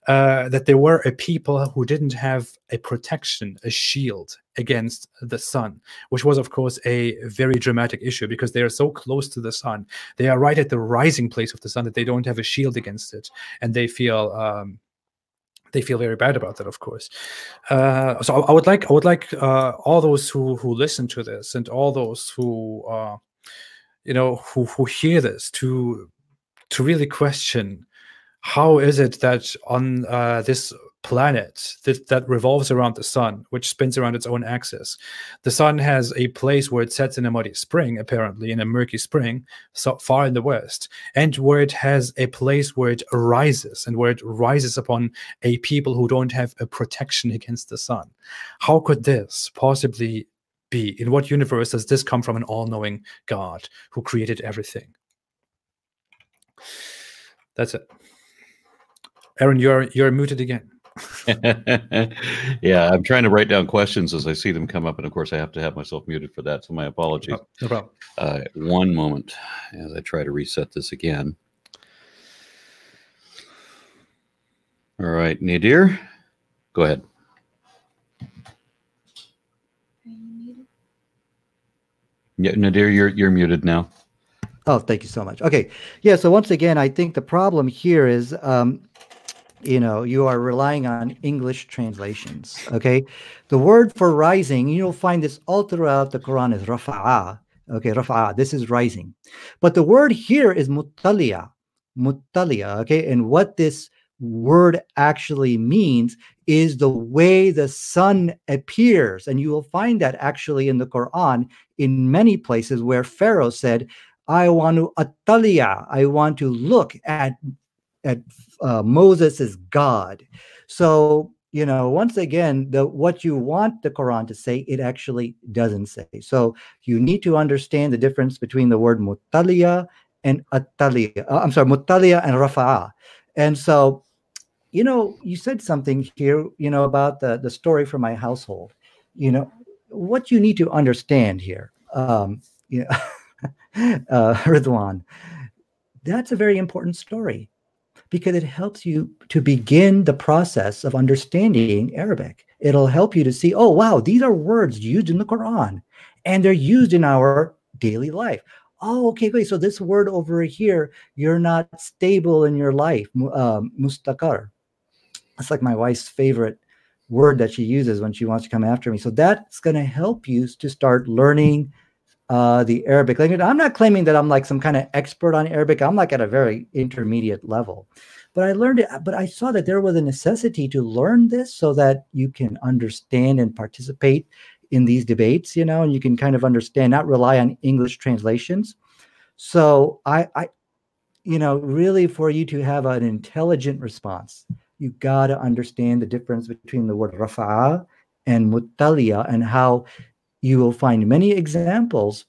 that there were a people who didn't have a protection, a shield against the sun, which was, of course, a very dramatic issue, because they are so close to the sun. They are right at the rising place of the sun that they don't have a shield against it, and they feel very bad about that, of course. So I would like all those who listen to this, and all those who who hear this, to really question, how is it that on this planet that revolves around the sun, which spins around its own axis, the sun has a place where it sets in a muddy spring, apparently in a murky spring, so far in the west, and where it has a place where it rises, and where it rises upon a people who don't have a protection against the sun? How could this possibly be? In what universe does this come from an all-knowing God who created everything? That's it. Aaron, you're muted again. Yeah, I'm trying to write down questions as I see them come up, and of course I have to have myself muted for that, so my apologies. Oh, no problem. One moment as I try to reset this again. All right, Nadir, go ahead. Yeah, Nadir, you're muted now. Oh, thank you so much. Okay, yeah. So once again, I think the problem here is, you are relying on English translations. Okay, the word for rising, you'll find this all throughout the Quran, is rafa'a. Okay, rafa'a. This is rising, but the word here is muttaliya. Muttaliya. Okay, and what this word actually means is the way the sun appears, and you will find that actually in the Quran in many places where Pharaoh said, I want to attaliya, I want to look at Moses as God. So, once again, what you want the Quran to say, it actually doesn't say. So you need to understand the difference between the word muttaliya and attaliya. Muttaliya and rafa'a. And so, you said something here, about the story from my household. What you need to understand here, Ridwan, that's a very important story, because it helps you to begin the process of understanding Arabic. It'll help you to see, oh, wow, these are words used in the Quran, and they're used in our daily life. Oh, okay, great. So this word over here, you're not stable in your life, mustaqar. That's like my wife's favorite word that she uses when she wants to come after me. So that's going to help you to start learning the Arabic language. I'm not claiming that I'm like some kind of expert on Arabic. I'm like at a very intermediate level, but I learned it. But I saw that there was a necessity to learn this so that you can understand and participate in these debates, and you can kind of understand, not rely on English translations. So I really, for you to have an intelligent response, you got to understand the difference between the word rafa'a and muttaliya, and how you will find many examples.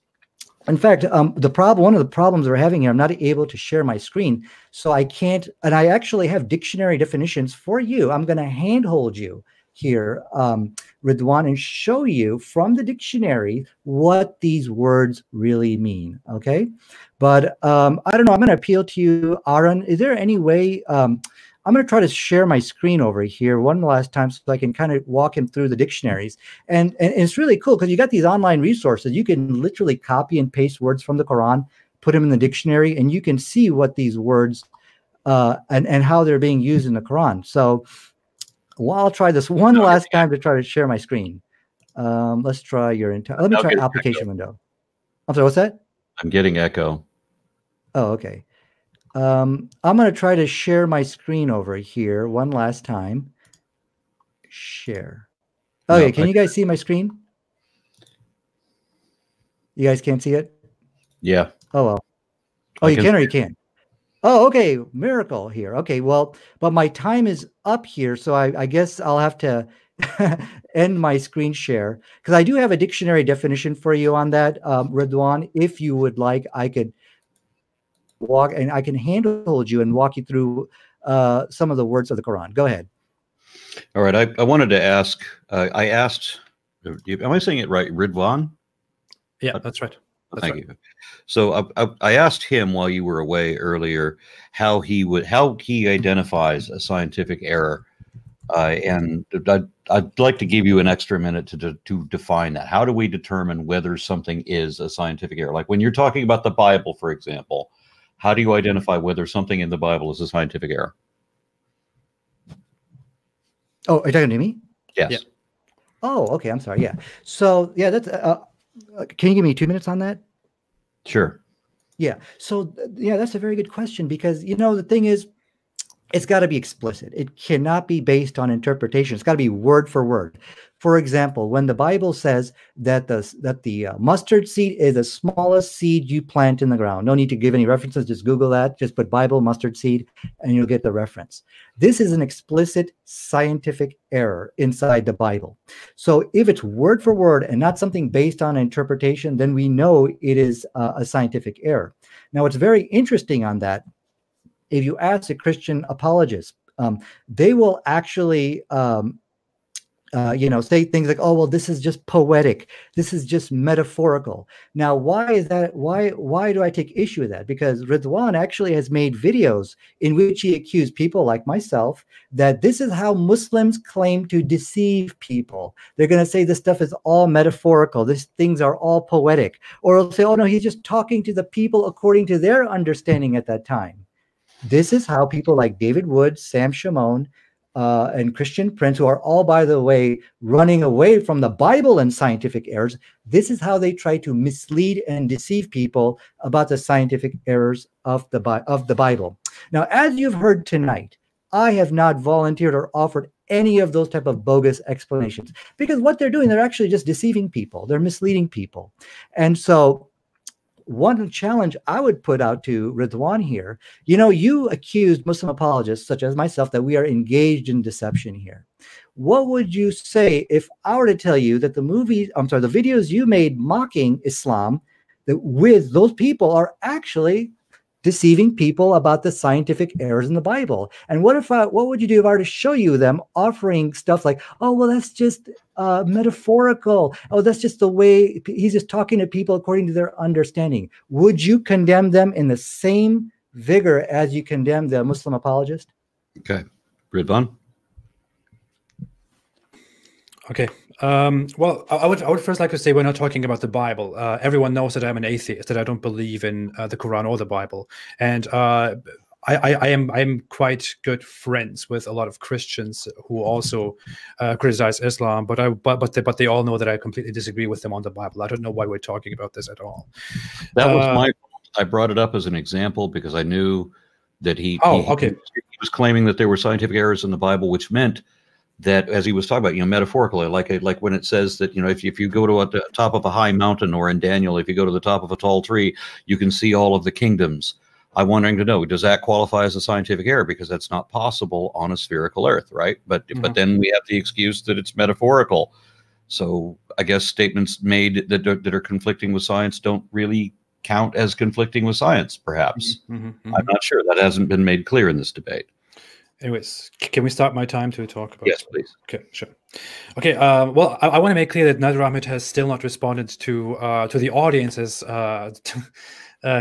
In fact, one of the problems we're having here, I'm not able to share my screen, so I can't, and I actually have dictionary definitions for you. I'm going to handhold you here, Ridwan, and show you from the dictionary what these words really mean. Okay, but I don't know. I'm going to appeal to you, Aaron. Is there any way? I'm going to try to share my screen over here one last time so I can kind of walk him through the dictionaries. And it's really cool because you got these online resources. You can literally copy and paste words from the Quran, put them in the dictionary, and you can see what these words and how they're being used in the Quran. So well, I'll try this one last time to try to share my screen. Let's try your entire. Let me try application window. I'm sorry, what's that? I'm getting echo. Oh, okay. I'm going to try to share my screen over here one last time. Share. Okay, can you guys see my screen? You guys can't see it? Yeah. Oh, well. Oh, you can or you can't? Oh, okay. Miracle here. Okay, well, but my time is up here, so I guess I'll have to end my screen share because I do have a dictionary definition for you on that, Ridwan. If you would like, I could walk and I can handhold you and walk you through some of the words of the Quran. Go ahead. All right. I wanted to ask, I asked, am I saying it right? Ridwan? Yeah, that's right. Thank you. So I asked him while you were away earlier how he identifies a scientific error, and I'd like to give you an extra minute to define that. How do we determine whether something is a scientific error? Like when you're talking about the Bible, for example, how do you identify whether something in the Bible is a scientific error? Oh, are you talking to me? Yes. Yeah. Oh, okay. I'm sorry. Yeah. So yeah, that's. Can you give me 2 minutes on that? Sure. Yeah. So yeah, that's a very good question because the thing is, it's got to be explicit. It cannot be based on interpretation. It's got to be word for word. For example, when the Bible says that the mustard seed is the smallest seed you plant in the ground, no need to give any references. Just Google that. Just put Bible mustard seed, and you'll get the reference. This is an explicit scientific error inside the Bible. So if it's word for word and not something based on interpretation, then we know it is a scientific error. Now, what's very interesting on that, if you ask a Christian apologist, they will actually, say things like, "Oh, well, this is just poetic. This is just metaphorical." Now, why is that? Why do I take issue with that? Because Ridwan actually has made videos in which he accused people like myself that this is how Muslims claim to deceive people. They're going to say this stuff is all metaphorical. These things are all poetic, or they'll say, "Oh no, he's just talking to the people according to their understanding at that time." This is how people like David Wood, Sam Shimon, and Christian Prince, who are all, by the way, running away from the Bible and scientific errors, this is how they try to mislead and deceive people about the scientific errors of the Bible. Now, as you've heard tonight, I have not volunteered or offered any of those type of bogus explanations because what they're doing, they're actually just deceiving people. They're misleading people. And so one challenge I would put out to Ridwan here, you accused Muslim apologists such as myself that we are engaged in deception here. What would you say if I were to tell you that the videos you made mocking Islam, that with those people are actually deceiving people about the scientific errors in the Bible? And what would you do if I were to show you them offering stuff like, "Oh, well, that's just metaphorical. Oh, that's just the way he's just talking to people according to their understanding"? Would you condemn them in the same vigor as you condemn the Muslim apologist? Okay. Ridwan? Okay. Well, I would first like to say we're not talking about the Bible. Everyone knows that I'm an atheist, that I don't believe in the Quran or the Bible, and I am quite good friends with a lot of Christians who also criticize Islam, but they all know that I completely disagree with them on the Bible. I don't know why we're talking about this at all. That was my fault. I brought it up as an example because I knew that he was claiming that there were scientific errors in the Bible, which meant that, as he was talking about, metaphorically, like when it says that, if you go to the top of a high mountain, or in Daniel, if you go to the top of a tall tree, you can see all of the kingdoms. I'm wondering to know, does that qualify as a scientific error? Because that's not possible on a spherical Earth, right? But then we have the excuse that it's metaphorical. So I guess statements made that are conflicting with science don't really count as conflicting with science, perhaps. I'm not sure. That hasn't been made clear in this debate. Anyways, can we start my time to talk about? Yes, please. Okay, sure. Okay, well, I want to make clear that Nadir Ahmed has still not responded to the audience's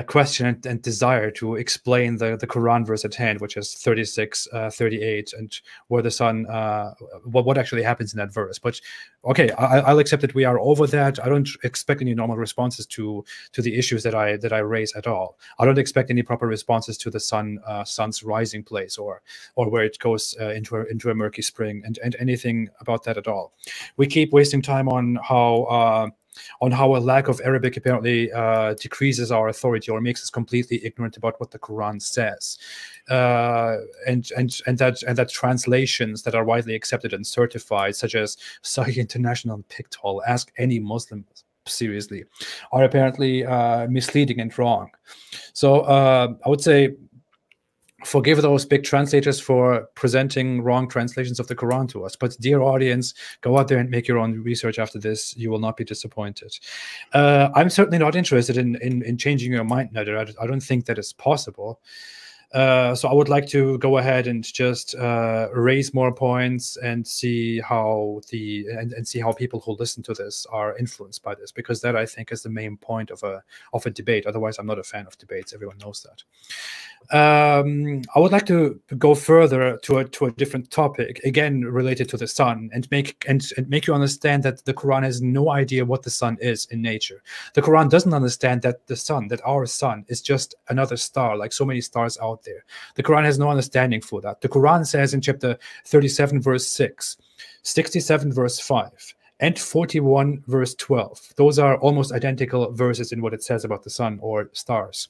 question and desire to explain the Quran verse at hand, which is 36:38, and where the sun, what actually happens in that verse. But okay, I'll accept that we are over that. I don't expect any normal responses to the issues that I raise at all. I don't expect any proper responses to the sun's rising place or where it goes into a murky spring and anything about that at all. We keep wasting time on how a lack of Arabic apparently decreases our authority or makes us completely ignorant about what the Quran says, and that translations that are widely accepted and certified, such as Sahih International and Pictol, Ask Any Muslim seriously, are apparently misleading and wrong. So I would say, forgive those big translators for presenting wrong translations of the Quran to us. But dear audience, go out there and make your own research after this. You will not be disappointed. I'm certainly not interested in changing your mind, Nadir. I don't think that is possible. So I would like to go ahead and just raise more points and see how see how people who listen to this are influenced by this, because that, I think, is the main point of a debate. Otherwise, I'm not a fan of debates. Everyone knows that. I would like to go further to a different topic, again related to the sun, and make you understand that the Quran has no idea what the sun is in nature. The Quran doesn't understand that the sun, that our sun, is just another star, like so many stars out there. The Quran has no understanding for that. The Quran says in chapter 37 verse 6, 67 verse 5, and 41 verse 12, those are almost identical verses in what it says about the sun or stars,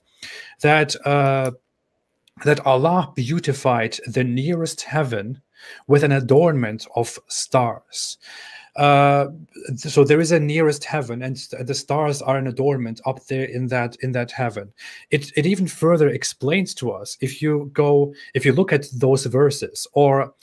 that Allah beautified the nearest heaven with an adornment of stars. So there is a nearest heaven, and the stars are an adornment up there in that heaven. It even further explains to us, if you look at those verses or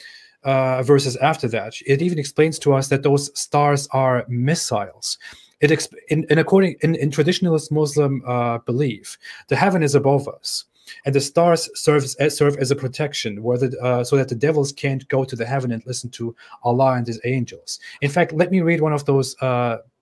verses after that, it even explains to us that those stars are missiles. In traditionalist Muslim belief, the heaven is above us, and the stars serve as a protection, so that the devils can't go to the heaven and listen to Allah and His angels. In fact, let me read one of those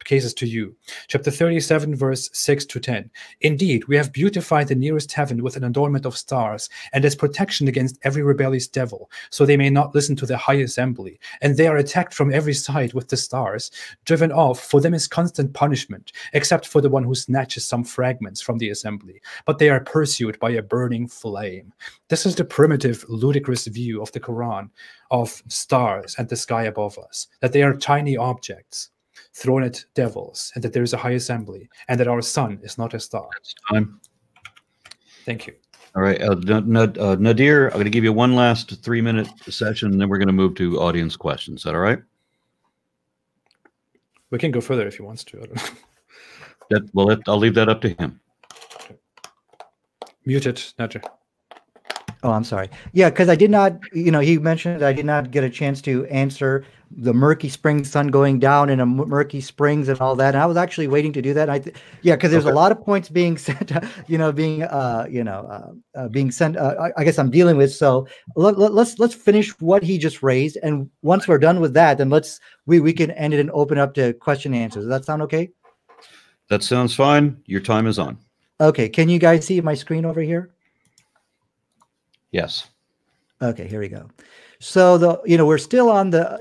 cases to you. Chapter 37, verse 6 to 10. Indeed, we have beautified the nearest heaven with an adornment of stars, and as protection against every rebellious devil, so they may not listen to the high assembly. And they are attacked from every side with the stars. Driven off, for them is constant punishment, except for the one who snatches some fragments from the assembly. But they are pursued by a burning flame. This is the primitive, ludicrous view of the Quran of stars and the sky above us, that they are tiny objects thrown at devils, and that there is a high assembly, and that our sun is not a star. That's time. Thank you. All right, Nadir, I'm going to give you one last 3-minute session, and then we're going to move to audience questions. Is that all right? We can go further if he wants to. I don't know. I'll leave that up to him. Okay. Mute it, Nadir. Oh, I'm sorry. Yeah, because I did not, he mentioned that I did not get a chance to answer the murky spring, sun going down in a murky springs and all that. And I was actually waiting to do that. Because there's a lot of points being sent, being sent. I guess I'm dealing with. So let's finish what he just raised, and once we're done with that, then we can end it and open up to question and answers. Does that sound okay? That sounds fine. Your time is on. Okay. Can you guys see my screen over here? Yes. Okay, here we go. So we're still on the,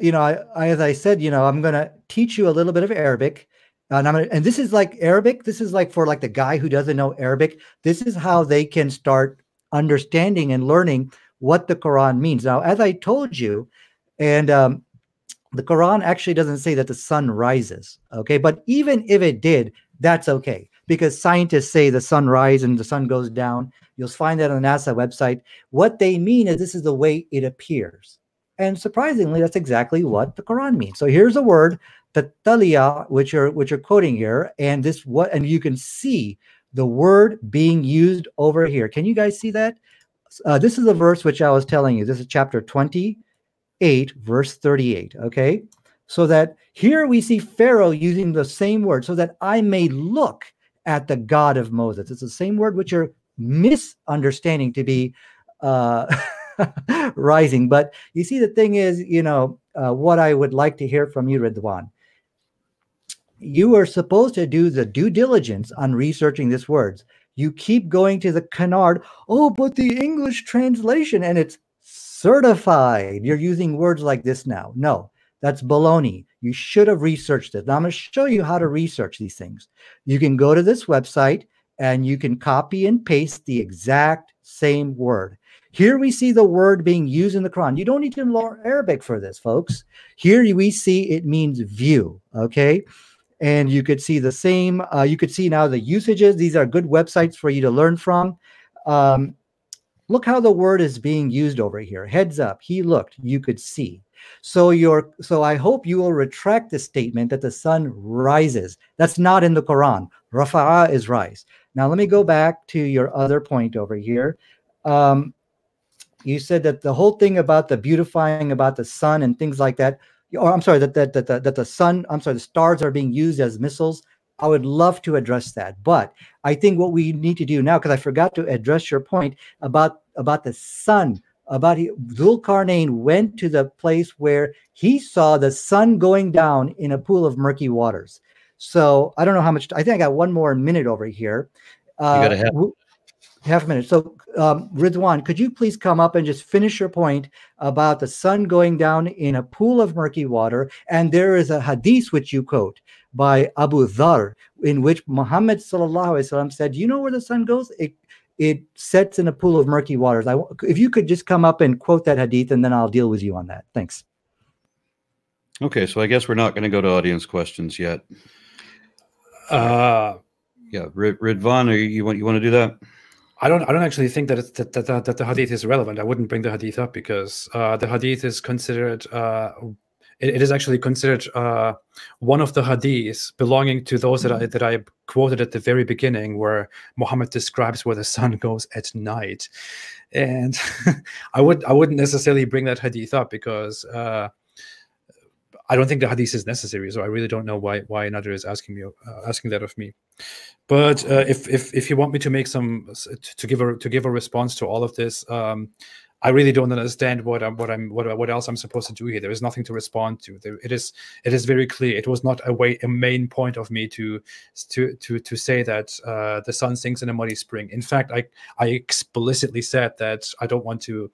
as I said, I'm going to teach you a little bit of Arabic, and this is like Arabic. This is like for like the guy who doesn't know Arabic. This is how they can start understanding and learning what the Quran means. Now, as I told you, and the Quran actually doesn't say that the sun rises. Okay, but even if it did, that's okay, because scientists say the sun rises and the sun goes down. You'll find that on the NASA website. What they mean is this is the way it appears. And surprisingly, that's exactly what the Quran means. So here's a word, tataliya, which you're quoting here, and you can see the word being used over here. Can you guys see that? This is a verse which I was telling you. This is chapter 28, verse 38. Okay. So that here we see Pharaoh using the same word, so that I may look at the God of Moses. It's the same word which you're misunderstanding to be rising. But you see, the thing is, what I would like to hear from you, Ridwan. You are supposed to do the due diligence on researching these words. You keep going to the canard. Oh, but the English translation, and it's certified. You're using words like this now. No, that's baloney. You should have researched it. Now I'm going to show you how to research these things. You can go to this website and you can copy and paste the exact same word. Here we see the word being used in the Quran. You don't need to learn Arabic for this, folks. Here we see it means view, okay? And you could see the same, you could see now the usages. These are good websites for you to learn from. Look how the word is being used over here. Heads up, he looked, you could see. So I hope you will retract the statement that the sun rises. That's not in the Quran. Rafa'a is rise. Now let me go back to your other point over here. You said that the whole thing about the beautifying about the sun and things like that, or I'm sorry, that the sun, I'm sorry, the stars are being used as missiles. I would love to address that. But I think what we need to do now, because I forgot to address your point about the sun, about Dhul-Qarnayn went to the place where he saw the sun going down in a pool of murky waters. So I don't know how much, I think I got one more minute over here. You got half a minute. So Ridwan, could you please come up and just finish your point about the sun going down in a pool of murky water? And there is a hadith which you quote by Abu Dhar, in which Muhammad sallallahu alaihi wasallam said, "You know where the sun goes? It sets in a pool of murky waters." If you could just come up and quote that hadith, and then I'll deal with you on that. Thanks. Okay, so I guess we're not going to go to audience questions yet. Yeah, Ridwan, you want to do that? I don't actually think that that the hadith is relevant. I wouldn't bring the hadith up because the hadith is considered. It is actually considered one of the hadiths belonging to those that I quoted at the very beginning, where Muhammad describes where the sun goes at night, and I wouldn't necessarily bring that hadith up because I don't think the hadith is necessary. So I really don't know why Nadir is asking that of me. But if you want me to make to give a response to all of this, I really don't understand what else I'm supposed to do here. There is nothing to respond to. It is very clear. It was not a main point of me to say that the sun sinks in a muddy spring. In fact, I explicitly said that I don't want to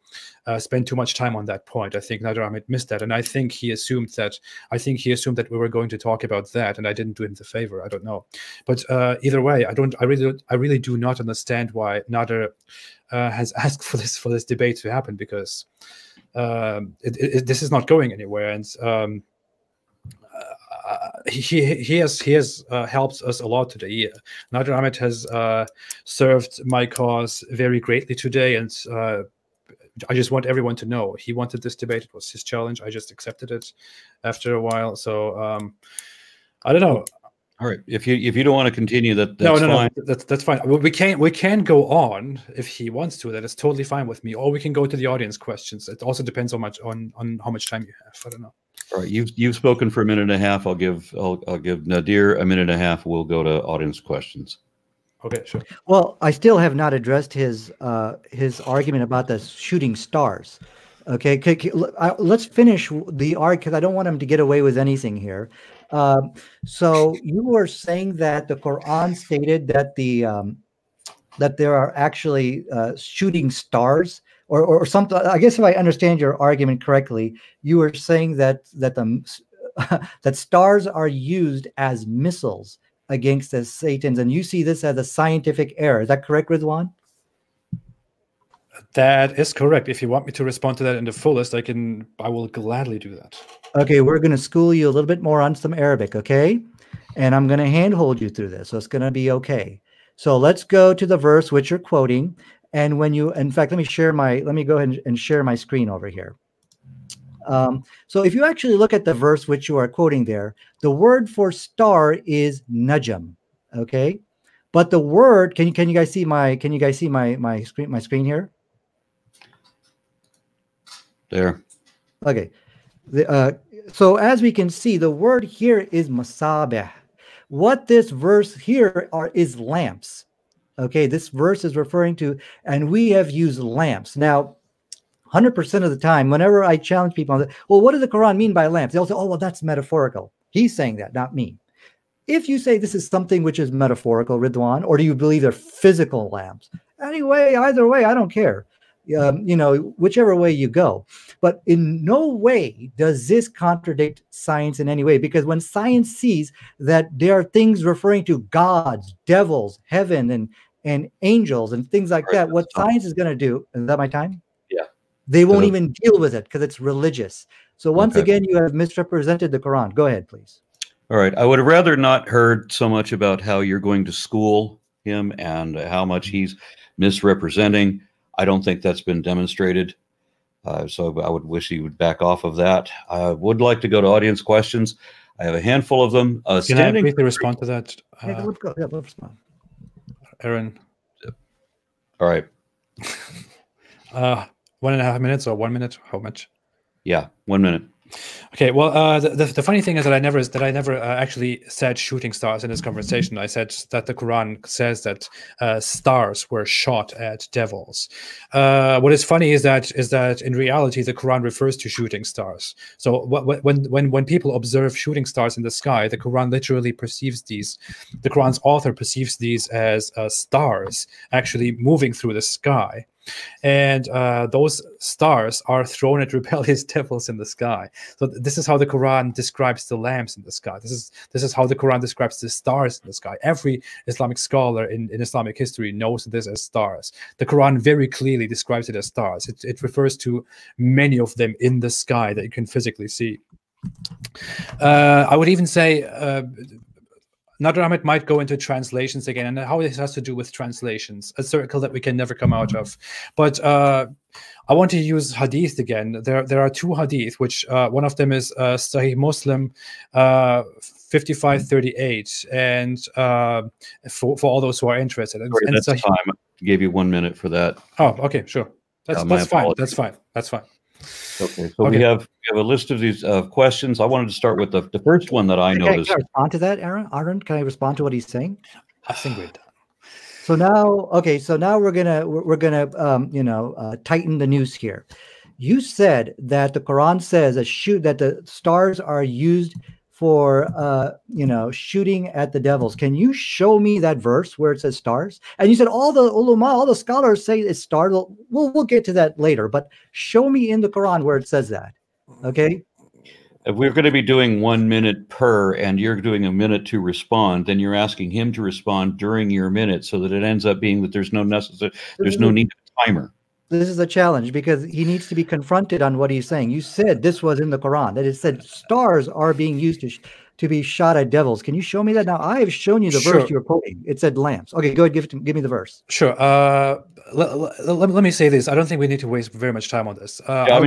spend too much time on that point. I think Nadir Ahmed missed that, and I think he assumed that we were going to talk about that, and I didn't do him the favor. I don't know, but either way, I really do not understand why Nadir has asked for this debate to happen, because this is not going anywhere, and he has helped us a lot today. Nadir Ahmed has served my cause very greatly today, and I just want everyone to know he wanted this debate. It was his challenge. I just accepted it after a while. So I don't know. All right. If you don't want to continue, that's fine. No, that's fine. We can go on if he wants to. That is totally fine with me. Or we can go to the audience questions. It also depends on how much time you have. I don't know. All right. You've spoken for a minute and a half. I'll give Nadir a minute and a half. We'll go to audience questions. Okay, sure. Well, I still have not addressed his argument about the shooting stars. Okay, let's finish the argument, because I don't want him to get away with anything here. So you were saying that the Quran stated that that there are actually shooting stars, or something. I guess if I understand your argument correctly, you were saying that that stars are used as missiles against the Satans, and you see this as a scientific error. Is that correct, Ridwan? That is correct. If you want me to respond to that in the fullest, I will gladly do that. Okay, we're going to school you a little bit more on some Arabic, okay? And I'm going to handhold you through this, so it's going to be okay. So let's go to the verse which you're quoting, and in fact, let me go ahead and share my screen over here. So if you actually look at the verse which you are quoting there, the word for star is najm, okay? But the word, can you guys see my screen here? There. Okay. So as we can see, the word here is masabih. What this verse here is lamps. Okay, this verse is referring to, and we have used lamps. Now, 100% of the time, whenever I challenge people, well, what does the Quran mean by lamps? They'll say, oh, well, that's metaphorical. He's saying that, not me. If you say this is something which is metaphorical, Ridwan, or do you believe they're physical lamps? Anyway, either way, I don't care. Whichever way you go. But in no way does this contradict science in any way, because when science sees that there are things referring to gods, devils, heaven, and angels and things like that, what science is going to do, is that my time? Yeah. They won't even deal with it because it's religious. So once again, you have misrepresented the Quran. Go ahead, please. All right. I would have rather not heard so much about how you're going to school him and how much he's misrepresenting. I don't think that's been demonstrated. So I would wish he would back off of that. I would like to go to audience questions. I have a handful of them. Can I briefly respond to that? Let's go. Yeah, let's respond. Aaron. All right. 1.5 minutes or 1 minute? How much? Yeah, 1 minute. Okay, well, the funny thing is that I never actually said shooting stars in this conversation. I said that the Quran says that stars were shot at devils. What is funny is that in reality the Quran refers to shooting stars. So when people observe shooting stars in the sky, the Quran literally perceives these. The Quran's author perceives these as stars actually moving through the sky. And those stars are thrown at rebellious devils in the sky. So this is how the Quran describes the lamps in the sky. This is how the Quran describes the stars in the sky. Every Islamic scholar in Islamic history knows this as stars. The Quran very clearly describes it as stars. It refers to many of them in the sky that you can physically see. I would even say Nadir Ahmed might go into translations again, and how this has to do with translations, a circle that we can never come out of. But I want to use hadith again. There are two hadith, which one of them is Sahih Muslim 5538, and for all those who are interested. Sorry, that's time. I gave you 1 minute for that. Oh, okay, sure. That's fine. That's fine. That's fine. Okay, so we have a list of these questions. I wanted to start with the first one that I noticed. Can I respond to that, Aaron? Can I respond to what he's saying? I think we're done. So now, so now we're gonna tighten the noose here. You said that the Quran says that the stars are used for shooting at the devils. Can you show me that verse where it says stars? And you said all the ulama, all the scholars say it's stars. We'll get to that later, but show me in the Quran where it says that. Okay. If we're going to be doing 1 minute per, and you're doing a minute to respond, then you're asking him to respond during your minute, so that it ends up being that there's no need of a timer. This is a challenge because he needs to be confronted on what he's saying. You said this was in the Quran, that it said stars are being used to be shot at devils. Can you show me that? Now, I have shown you the verse you were quoting. It said lamps. Okay, go ahead, give me the verse. Sure. Let me say this. I don't think we need to waste very much time on this. I'll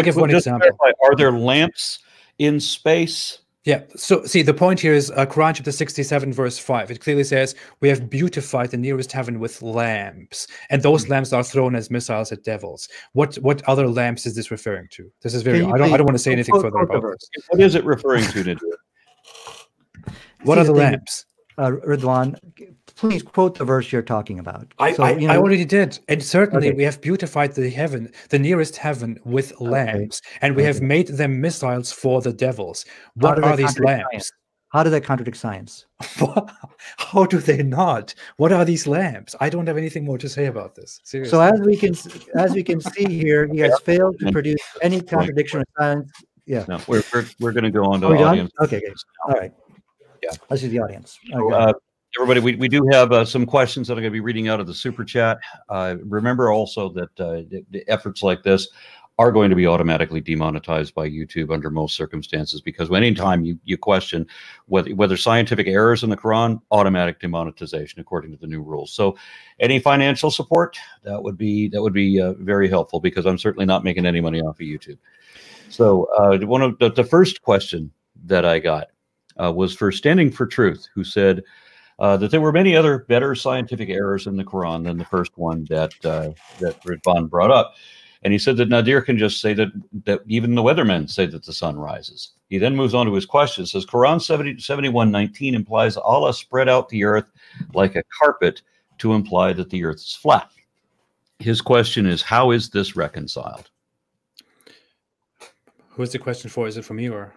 give one example. Are there lamps in space? Yeah. So see, the point here is Quran chapter 67, verse 5. It clearly says, "We have beautified the nearest heaven with lamps, and those lamps are thrown as missiles at devils." What other lamps is this referring to? This is very. I don't want to say anything further about this. What is it referring to, Nadir? What are the lamps? Ridwan, please quote the verse you're talking about. I already did. And certainly we have beautified the heaven, the nearest heaven, with lamps, and we have made them missiles for the devils. What are these lamps? Science? How do they contradict science? How do they not? What are these lamps? I don't have anything more to say about this. Seriously. So as we can see here, he has failed to produce any contradiction of science. Yeah. No, we're going to go on to the audience. Okay. All right. Yeah. Let's do the audience. So, everybody, we do have some questions that I'm going to be reading out of the super chat. Remember also that the efforts like this are going to be automatically demonetized by YouTube under most circumstances, because anytime you question whether scientific errors in the Quran, automatic demonetization according to the new rules. So any financial support, that would be very helpful, because I'm certainly not making any money off of YouTube. So one of the first question that I got was for Standing for Truth, who said that there were many other better scientific errors in the Quran than the first one that Ridwan brought up. And he said that Nadir can just say that even the weathermen say that the sun rises. He then moves on to his question. Says, Quran 71:19 implies Allah spread out the earth like a carpet to imply that the earth is flat. His question is, how is this reconciled? Who's the question for? Is it for me or?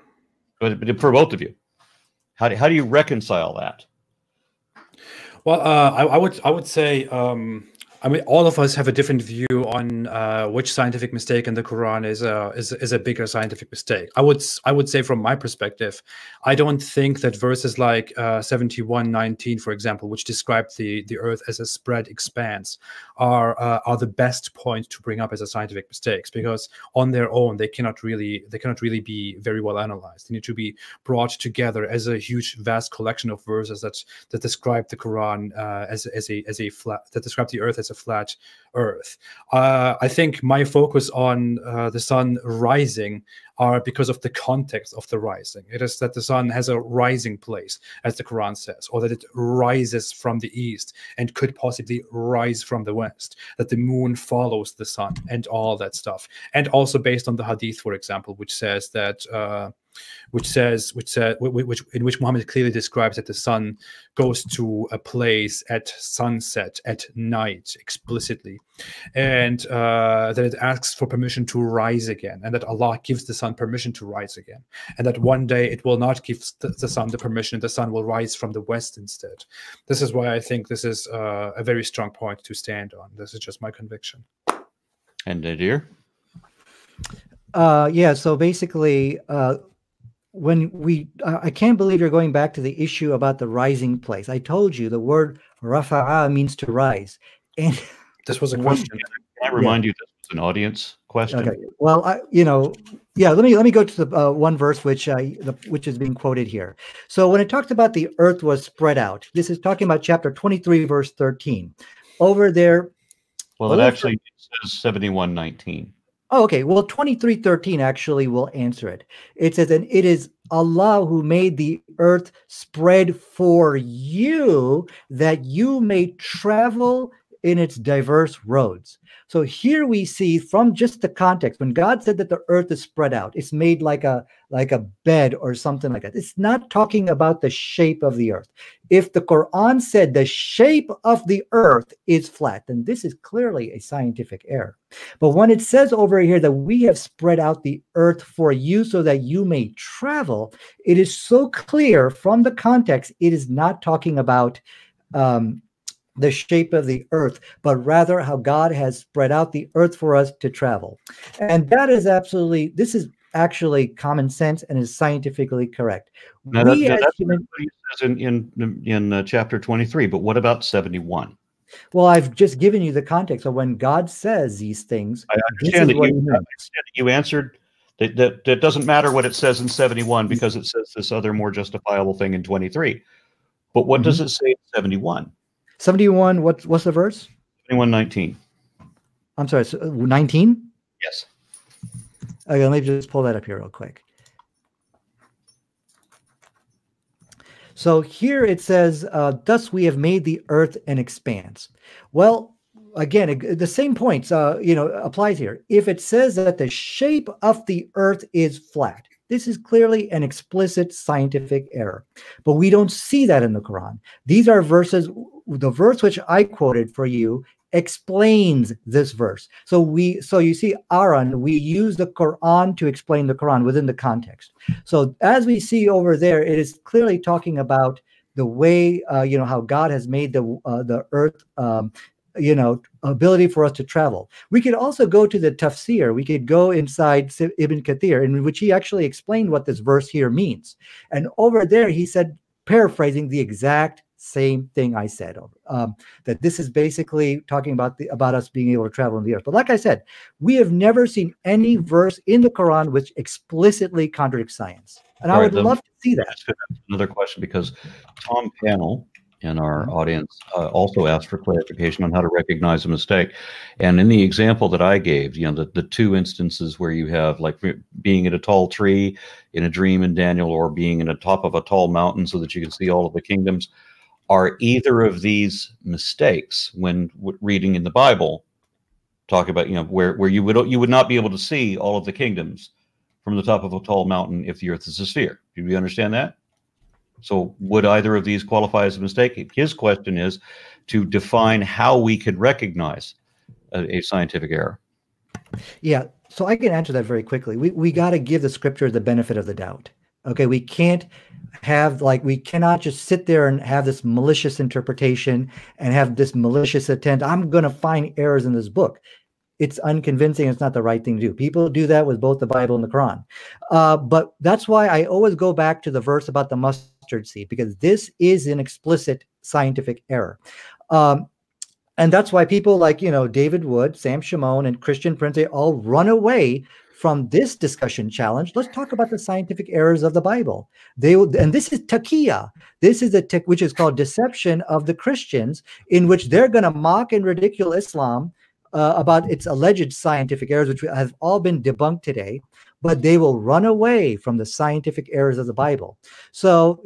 But for both of you, how do you reconcile that? Well, I would say, I mean, all of us have a different view on which scientific mistake in the Quran is a bigger scientific mistake. I would say, from my perspective, I don't think that verses like 71:19, for example, which describe the Earth as a spread expanse, are the best point to bring up as a scientific mistakes, because on their own they cannot really be very well analyzed. They need to be brought together as a huge, vast collection of verses that describe the Quran as a flat, that describe the Earth as a flat Earth. I think my focus on the sun rising are because of the context of the rising. It is that the sun has a rising place, as the Quran says, or that it rises from the east and could possibly rise from the west, that the moon follows the sun and all that stuff. And also based on the hadith, for example, which says that in which Muhammad clearly describes that the sun goes to a place at sunset, at night, explicitly, and that it asks for permission to rise again, and that Allah gives the sun permission to rise again, and that one day it will not give the sun the permission, and the sun will rise from the west instead. This is why I think this is a very strong point to stand on. This is just my conviction. And Nadir? Yeah, so basically, I can't believe you're going back to the issue about the rising place. I told you the word rafa'a means to rise. And this was a question. Can I remind you this was an audience question? Okay. Well, let me go to the one verse which is being quoted here. So when it talks about the earth was spread out, this is talking about chapter 23, verse 13. Over there. Well, it actually says 71:19. Oh, okay. Well, 23:13 actually will answer it. It says, and it is Allah who made the earth spread for you, that you may travel in its diverse roads. So here we see, from just the context, when God said that the earth is spread out, it's made like a bed or something like that. It's not talking about the shape of the earth. If the Quran said the shape of the earth is flat, then this is clearly a scientific error. But when it says over here that we have spread out the earth for you so that you may travel, it is so clear from the context, it is not talking about the shape of the earth, but rather how God has spread out the earth for us to travel. And that is this is actually common sense and is scientifically correct. Now, that's what he says in chapter 23, but what about 71? Well, I've just given you the context of when God says these things. I understand that you answered that doesn't matter what it says in 71 because it says this other more justifiable thing in 23. But what does it say in 71? 71, what's the verse? 71:19. I'm sorry, 19? Yes. Okay, let me just pull that up here real quick. So here it says, thus we have made the earth an expanse. Well, again, the same points, applies here. If it says that the shape of the earth is flat, this is clearly an explicit scientific error, but we don't see that in the Quran. These are verses. The verse which I quoted for you explains this verse. So you see, Aaron, we use the Quran to explain the Quran within the context. So as we see over there, it is clearly talking about the way, how God has made the earth, ability for us to travel. We could also go to the tafsir. We could go inside Ibn Kathir, in which he actually explained what this verse here means. And over there, he said, paraphrasing the exact same thing I said, that this is basically talking about us being able to travel in the earth. But like I said, we have never seen any verse in the Quran which explicitly contradicts science. And I would love to see that. That's another question, because Tom Panel in our audience also asked for clarification on how to recognize a mistake. And in the example that I gave, the two instances where you have like being at a tall tree in a dream in Daniel, or being in the top of a tall mountain so that you can see all of the kingdoms, are either of these mistakes when reading in the Bible talk about, where you would not be able to see all of the kingdoms from the top of a tall mountain if the earth is a sphere? Do you understand that? So would either of these qualify as a mistake? His question is to define how we could recognize a scientific error. Yeah. So I can answer that very quickly. We got to give the scripture the benefit of the doubt. Okay, we can't have we cannot just sit there and have this malicious interpretation and have this malicious intent. I'm going to find errors in this book. It's unconvincing. It's not the right thing to do. People do that with both the Bible and the Quran. But that's why I always go back to the verse about the mustard seed, because this is an explicit scientific error. And that's why people like, David Wood, Sam Shimon, and Christian Prince, they all run away from this discussion challenge. Let's talk about the scientific errors of the Bible. And this is taqiyya. This is which is called deception of the Christians, in which they're going to mock and ridicule Islam about its alleged scientific errors, which have all been debunked today, but they will run away from the scientific errors of the Bible. So,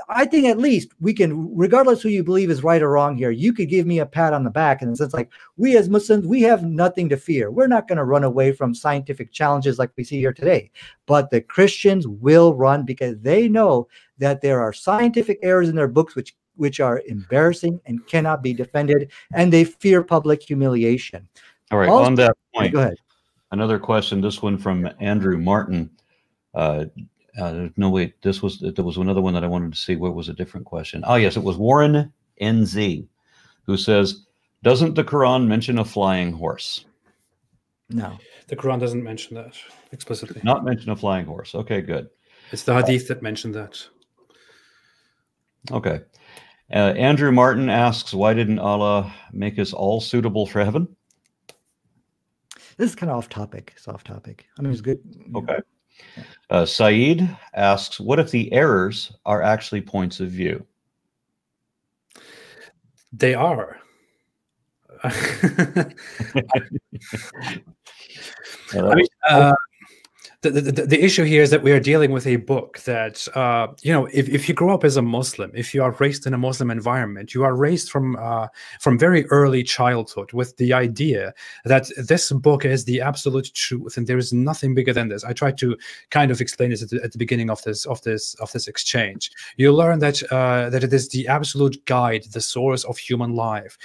I think at least we can, regardless who you believe is right or wrong here, you could give me a pat on the back in the sense we as Muslims, we have nothing to fear. We're not going to run away from scientific challenges like we see here today. But the Christians will run because they know that there are scientific errors in their books which are embarrassing and cannot be defended, and they fear public humiliation. All right, also, on that point, go ahead. Another question, this one from Andrew Martin. No, wait, there was another one that I wanted to see. What was a different question? Oh, yes, it was Warren NZ, who says, doesn't the Quran mention a flying horse? No. The Quran doesn't mention that explicitly. Not mention a flying horse. Okay, good. It's the Hadith that mentioned that. Okay. Andrew Martin asks, why didn't Allah make us all suitable for heaven? This is kind of off topic. It's off topic. I mean, it's good. Okay. Saeed asks, what if the errors are actually points of view? They are. I mean, the issue here is that we are dealing with a book that, if you grow up as a Muslim, if you are raised in a Muslim environment, you are raised from very early childhood with the idea that this book is the absolute truth and there is nothing bigger than this. I tried to kind of explain this at the beginning of this exchange. You learn that that it is the absolute guide, the source of human life.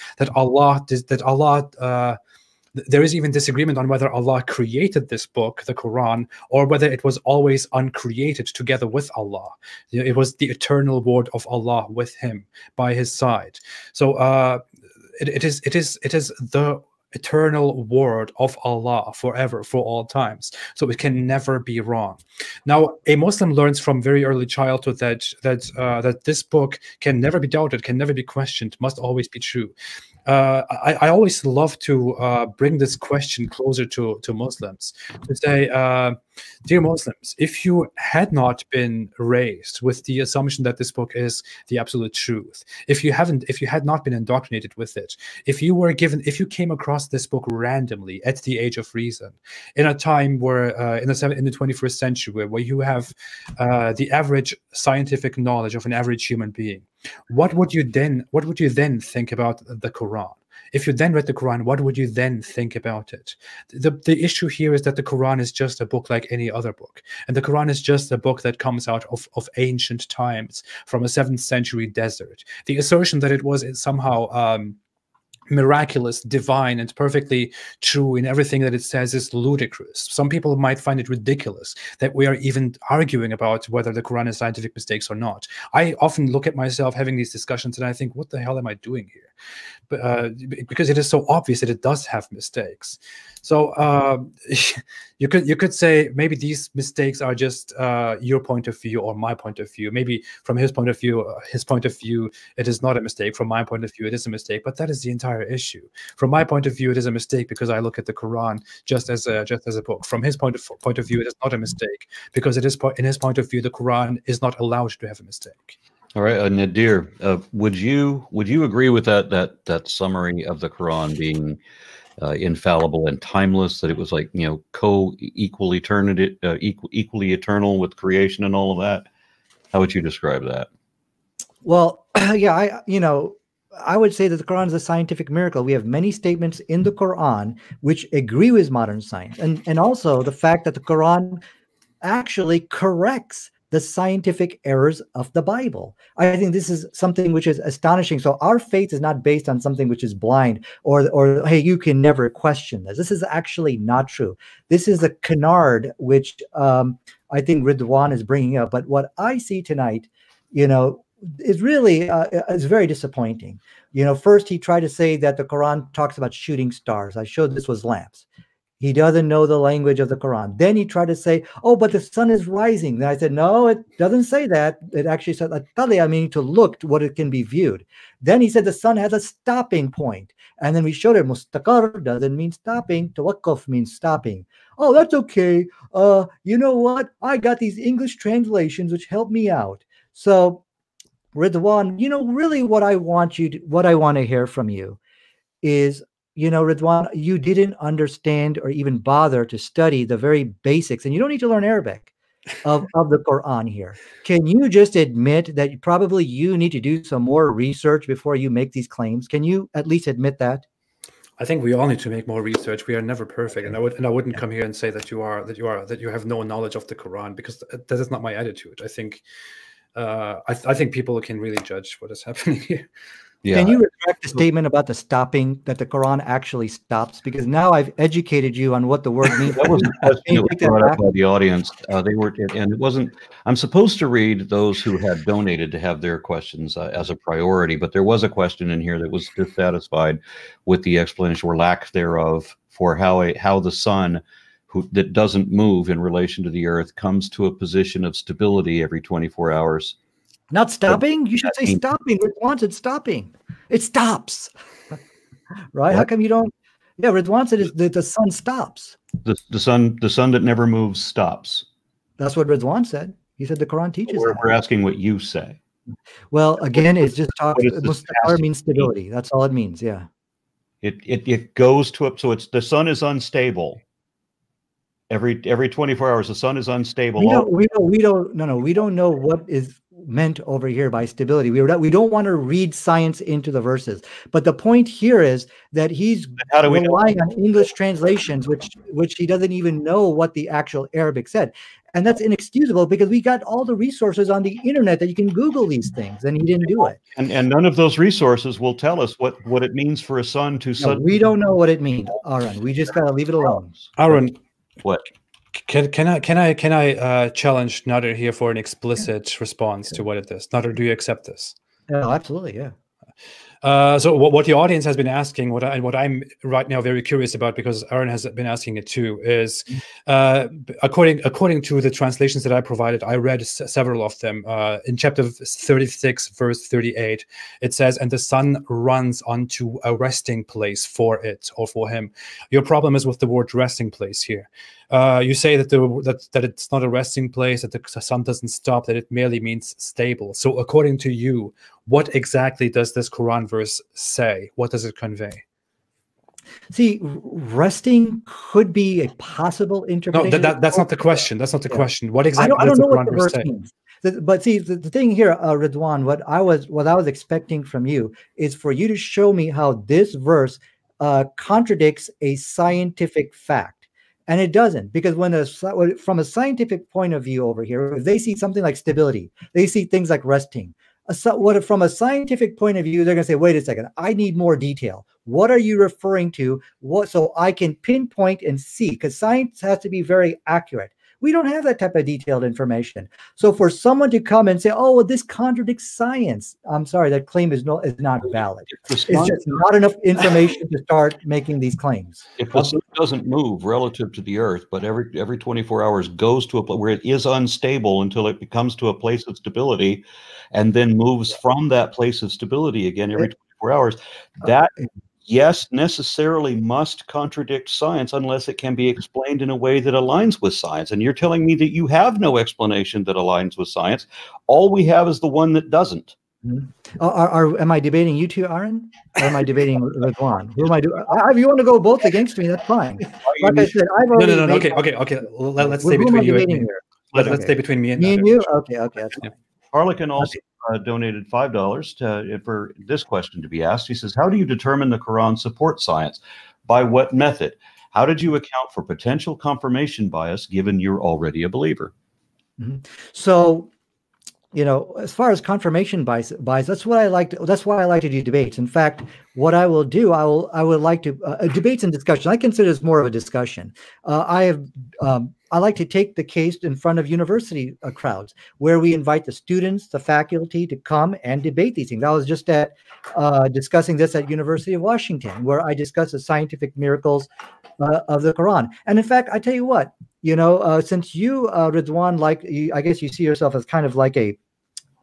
There is even disagreement on whether Allah created this book, the Quran, or whether it was always uncreated together with Allah. It was the eternal word of Allah with him by his side. So it is the eternal word of Allah forever, for all times. So it can never be wrong. Now, a Muslim learns from very early childhood that this book can never be doubted, can never be questioned, must always be true. I always love to bring this question closer to Muslims, to say, dear Muslims, if you had not been raised with the assumption that this book is the absolute truth, if you had not been indoctrinated with it, if you came across this book randomly at the age of reason, in a time where in the 21st century, where you have the average scientific knowledge of an average human being, what would you then think about the Quran? If you then read the Quran, what would you then think about it? The issue here is that the Quran is just a book like any other book. And the Quran is just a book that comes out of ancient times, from a 7th century desert. The assertion that it was somehow miraculous, divine, and perfectly true in everything that it says is ludicrous. Some people might find it ridiculous that we are even arguing about whether the Quran has scientific mistakes or not. I often look at myself having these discussions and I think, what the hell am I doing here? But, because it is so obvious that it does have mistakes. So you could say maybe these mistakes are just your point of view or my point of view. Maybe from his point of view, it is not a mistake. From my point of view, it is a mistake. But that is the entire issue. From my point of view, it is a mistake because I look at the Quran just as a book. From his point of view, it is not a mistake because it is in his point of view, the Quran is not allowed to have a mistake. All right, Nadir, would you agree with that summary of the Quran being infallible and timeless? That it was like equally eternal with creation and all of that. How would you describe that? Well, yeah, I would say that the Quran is a scientific miracle. We have many statements in the Quran which agree with modern science, and also the fact that the Quran actually corrects the scientific errors of the Bible. I think this is something which is astonishing. So our faith is not based on something which is blind, or hey, you can never question this. This is actually not true. This is a canard which I think Ridwan is bringing up. But what I see tonight, is really is very disappointing. First he tried to say that the Quran talks about shooting stars. I showed this was lamps. He doesn't know the language of the Quran. Then he tried to say, oh, but the sun is rising. Then I said, no, it doesn't say that. It actually said, meaning to look to what it can be viewed. Then he said the sun has a stopping point. And then we showed it, mustaqar doesn't mean stopping. Tawaqquf means stopping. Oh, that's okay. You know what? I got these English translations which help me out. So Ridwan, really what I want to hear from you is, Ridwan, you didn't understand or even bother to study the very basics, and you don't need to learn Arabic of the Quran here. Can you just admit that probably you need to do some more research before you make these claims? Can you at least admit that? I think we all need to make more research. We are never perfect, and I wouldn't come here and say that you have no knowledge of the Quran, because that is not my attitude. I think I think people can really judge what is happening here. Yeah. Can you retract the statement about the stopping, that the Quran actually stops? Because now I've educated you on what the word means. That was a question that was brought up by the audience. And it wasn't, I'm supposed to read those who had donated to have their questions as a priority, but there was a question in here that was dissatisfied with the explanation or lack thereof for how the sun, that doesn't move in relation to the earth, comes to a position of stability every 24 hours. Not stopping? You should say stopping. Ridwan said stopping. It stops. Right? What? How come you don't? Yeah, Ridwan said the sun stops. The sun that never moves stops. That's what Ridwan said. He said the Quran teaches that. We're asking what you say. Well, again, it's just talking. Mustaqar means stability. That's all it means. Yeah. It goes to up. So the sun is unstable. Every 24 hours, the sun is unstable. We don't know what is meant over here by stability. We don't want to read science into the verses. But the point here is that he's relying on English translations, which he doesn't even know what the actual Arabic said. And that's inexcusable, because we got all the resources on the internet that you can Google these things, and he didn't do it. And none of those resources will tell us what it means for a sun to sun. We don't know what it means, Aaron. We just gotta leave it alone. Aaron, what? Can I challenge Nadir here for an explicit response to what it is? Nadir, do you accept this? Oh, absolutely, yeah. So what the audience has been asking, what I'm right now very curious about, because Aaron has been asking it too, is according to the translations that I provided, I read several of them. In chapter 36, verse 38, it says, "And the sun runs onto a resting place for it," or for him. Your problem is with the word resting place here. You say that that it's not a resting place, that the sun doesn't stop, that it merely means stable. So according to you, what exactly does this Quran verse say? What does it convey? See, resting could be a possible interpretation. No, that's not the question. That's not the question. What exactly does the Quran verse say? Means. But see, the thing here, Ridwan, what I was expecting from you is for you to show me how this verse contradicts a scientific fact. And it doesn't, because from a scientific point of view over here, if they see something like stability, they see things like resting. From a scientific point of view, they're going to say, wait a second, I need more detail. What are you referring to? So I can pinpoint and see, because science has to be very accurate. We don't have that type of detailed information. So for someone to come and say, oh, well, this contradicts science, I'm sorry, that claim is not valid. It's just not enough information to start making these claims. If the sun doesn't move relative to the earth, but every 24 hours goes to a place where it is unstable until it comes to a place of stability, and then moves from that place of stability again every 24 hours, that yes, necessarily must contradict science unless it can be explained in a way that aligns with science. And you're telling me that you have no explanation that aligns with science. All we have is the one that doesn't. Mm-hmm. Am I debating you two, Aaron? Or am I debating Ridwan? Who am I doing? If you want to go both against me, that's fine. Like I said, I've already no. Okay. Let's stay between you and me. Let's stay between me and you. Okay. That's fine. Harlequin also donated $5 for this question to be asked. He says, how do you determine the Quran supports science? By what method? How did you account for potential confirmation bias given you're already a believer? Mhm. So, you know, as far as confirmation bias, that's what I like. That's why I like to do debates. In fact, what I will do, I would like to debates and discussion. I consider this more of a discussion. I like to take the case in front of university crowds, where we invite the students, the faculty to come and debate these things. I was just at discussing this at University of Washington, where I discussed the scientific miracles of the Quran. And in fact, I tell you what, you know, since you, Ridwan, I guess you see yourself as kind of like a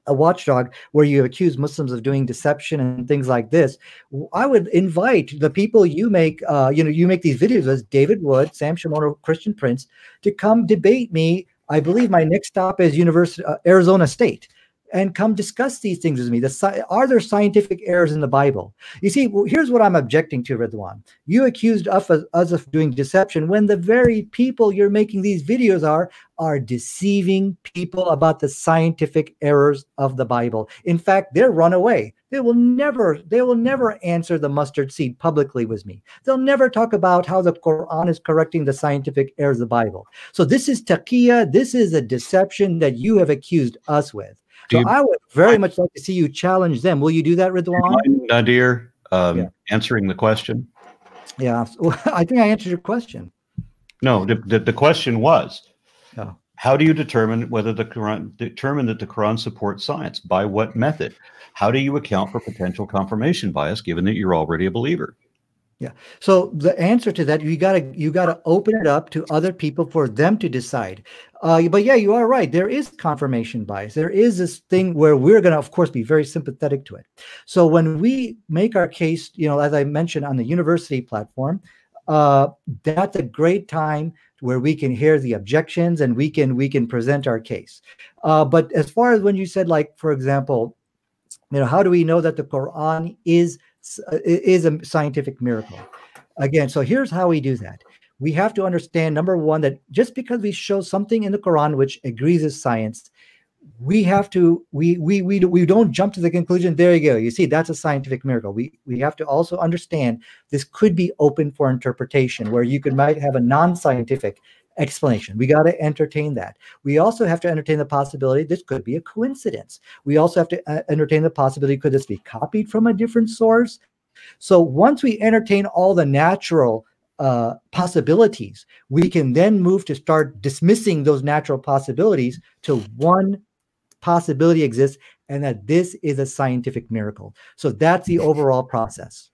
watchdog where you accuse Muslims of doing deception and things like this. I would invite the people you make, you make these videos as David Wood, Sam Shimono, Christian Prince, to come debate me. I believe my next stop is Arizona State, and come discuss these things with me. Are there scientific errors in the Bible? You see, here's what I'm objecting to, Ridwan. You accused us of doing deception when the very people you're making these videos are deceiving people about the scientific errors of the Bible. In fact, they're run away. They will never answer the mustard seed publicly with me. They'll never talk about how the Quran is correcting the scientific errors of the Bible. So this is taqiyya. This is a deception that you have accused us with. So I would very much like to see you challenge them. Will you do that, Ridwan? Nadir, answering the question? Yeah, well, I think I answered your question. No, the question was, oh. How do you determine whether that the Quran supports science? By what method? How do you account for potential confirmation bias, given that you're already a believer? Yeah. So the answer to that, you gotta open it up to other people for them to decide. But yeah, you are right. There is confirmation bias. There is this thing where we're gonna, of course, be very sympathetic to it. So when we make our case, you know, as I mentioned on the university platform, that's a great time where we can hear the objections and we can present our case. But as far as when you said, like, for example, you know, how do we know that the Quran is a scientific miracle? Again, so here's how we do that. We have to understand, number one, that just because we show something in the Quran which agrees with science, we don't jump to the conclusion, there you go, you see, that's a scientific miracle. We have to also understand this could be open for interpretation, where you might have a non-scientific explanation. We got to entertain that. We also have to entertain the possibility this could be a coincidence. We also have to entertain the possibility, could this be copied from a different source? So once we entertain all the natural possibilities, we can then move to start dismissing those natural possibilities to one possibility exists, and that this is a scientific miracle. So that's the overall process.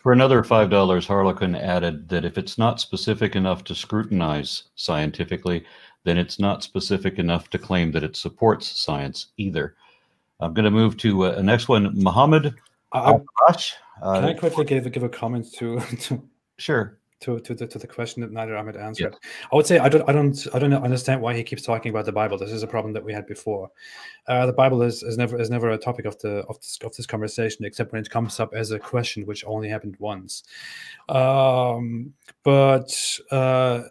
For another $5, Harlequin added that if it's not specific enough to scrutinize scientifically, then it's not specific enough to claim that it supports science either. I'm going to move to the next one, Muhammad. Can I quickly give a comment to Sure. To the question that Nadir Ahmed answered? Yes. I would say I don't understand why he keeps talking about the Bible. This is a problem that we had before. The Bible is never a topic of this conversation, except when it comes up as a question, which only happened once. But I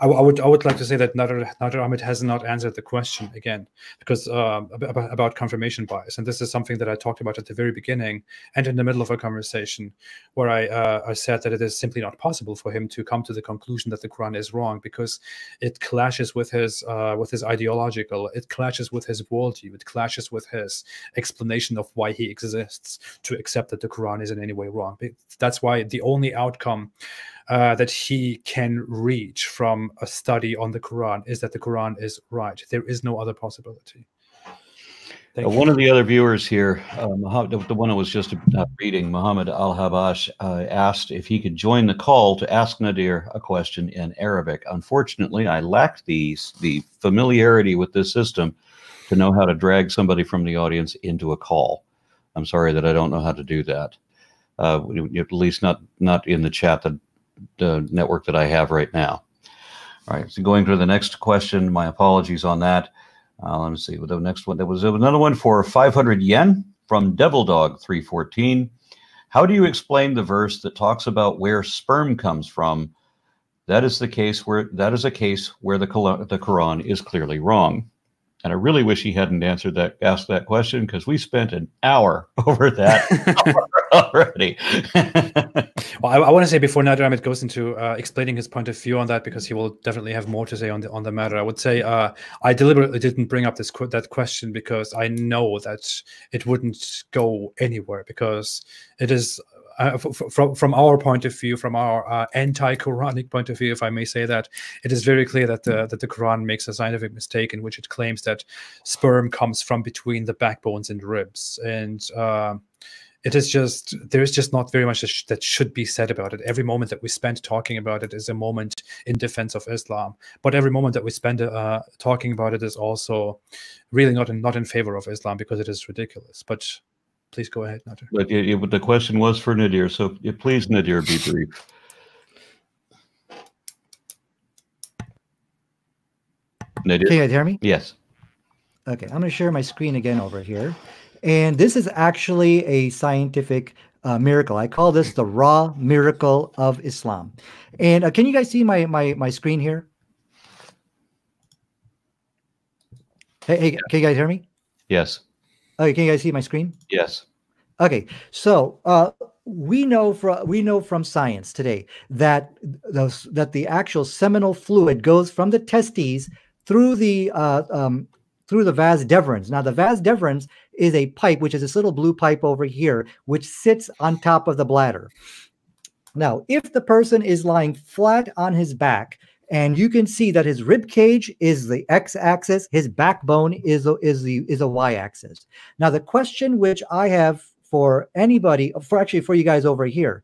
would like to say that Nadir Ahmed has not answered the question again, because about confirmation bias, and this is something that I talked about at the very beginning and in the middle of a conversation, where I said that it is simply not possible for him to come to the conclusion that the Quran is wrong, because it clashes with his ideological, it clashes with his worldview, it clashes with his explanation of why he exists, to accept that the Quran is in any way wrong. That's why the only outcome that he can reach from a study on the Quran is that the Quran is right. There is no other possibility. One of the other viewers here, the one I was just reading, Muhammad Al-Habash, asked if he could join the call to ask Nadir a question in Arabic. Unfortunately, I lacked the familiarity with this system to know how to drag somebody from the audience into a call. I'm sorry that I don't know how to do that. At least not in the chat, the network that I have right now. All right, so going to the next question, my apologies on that. Let me see what the next one. There was another one for 500 yen from Devil Dog 314. How do you explain the verse that talks about where sperm comes from? That is a case where the Quran is clearly wrong. And I really wish he hadn't asked that question, because we spent an hour over that. already. Well, I want to say before Nadir Ahmed goes into explaining his point of view on that, because he will definitely have more to say on the matter. I would say I deliberately didn't bring up that question because I know that it wouldn't go anywhere, because it is from our point of view, from our anti-Quranic point of view, if I may say that, it is very clear that the Quran makes a scientific mistake in which it claims that sperm comes from between the backbones and ribs, and it is just, there is just not very much that should be said about it. Every moment that we spend talking about it is a moment in defense of Islam, but every moment that we spend talking about it is also really not in favor of Islam, because it is ridiculous. But please go ahead, Nadir. But the question was for Nadir, so please, Nadir, be brief. Nadir? Can you guys hear me? Yes. Okay, I'm going to share my screen again over here. And this is actually a scientific miracle. I call this the raw miracle of Islam. And can you guys see my screen here? Hey, can you guys hear me? Yes. Okay, can you guys see my screen? Yes. Okay, so we know from science today that the actual seminal fluid goes from the testes through the vas deferens. Now, the vas deferens is a pipe, which is this little blue pipe over here, which sits on top of the bladder. Now, if the person is lying flat on his back, and you can see that his rib cage is the x-axis, his backbone is a y-axis. Now, the question which I have for anybody, for you guys over here,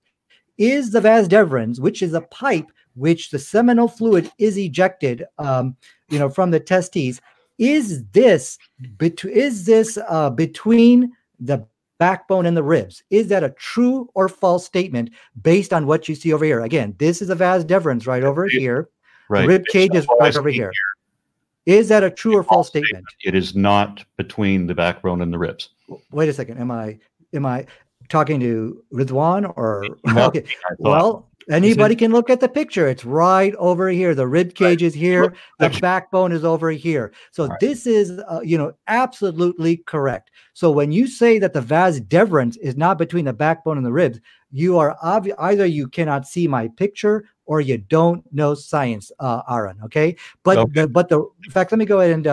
is the vas deferens, which is a pipe which the seminal fluid is ejected, from the testes. Is this between the backbone and the ribs? Is that a true or false statement based on what you see over here? Again, this is a vas deferens right over here. Right. The rib cage is right over here. Is that a true or false statement? It is not between the backbone and the ribs. Wait a second. Am I talking to Ridwan or? No, okay. Well, anybody can look at the picture. It's right over here. The rib cage is here. The backbone is over here. So this is, absolutely correct. So when you say that the vas deferens is not between the backbone and the ribs, you are either you cannot see my picture or you don't know science, Aaron. Okay, but in fact, let me go ahead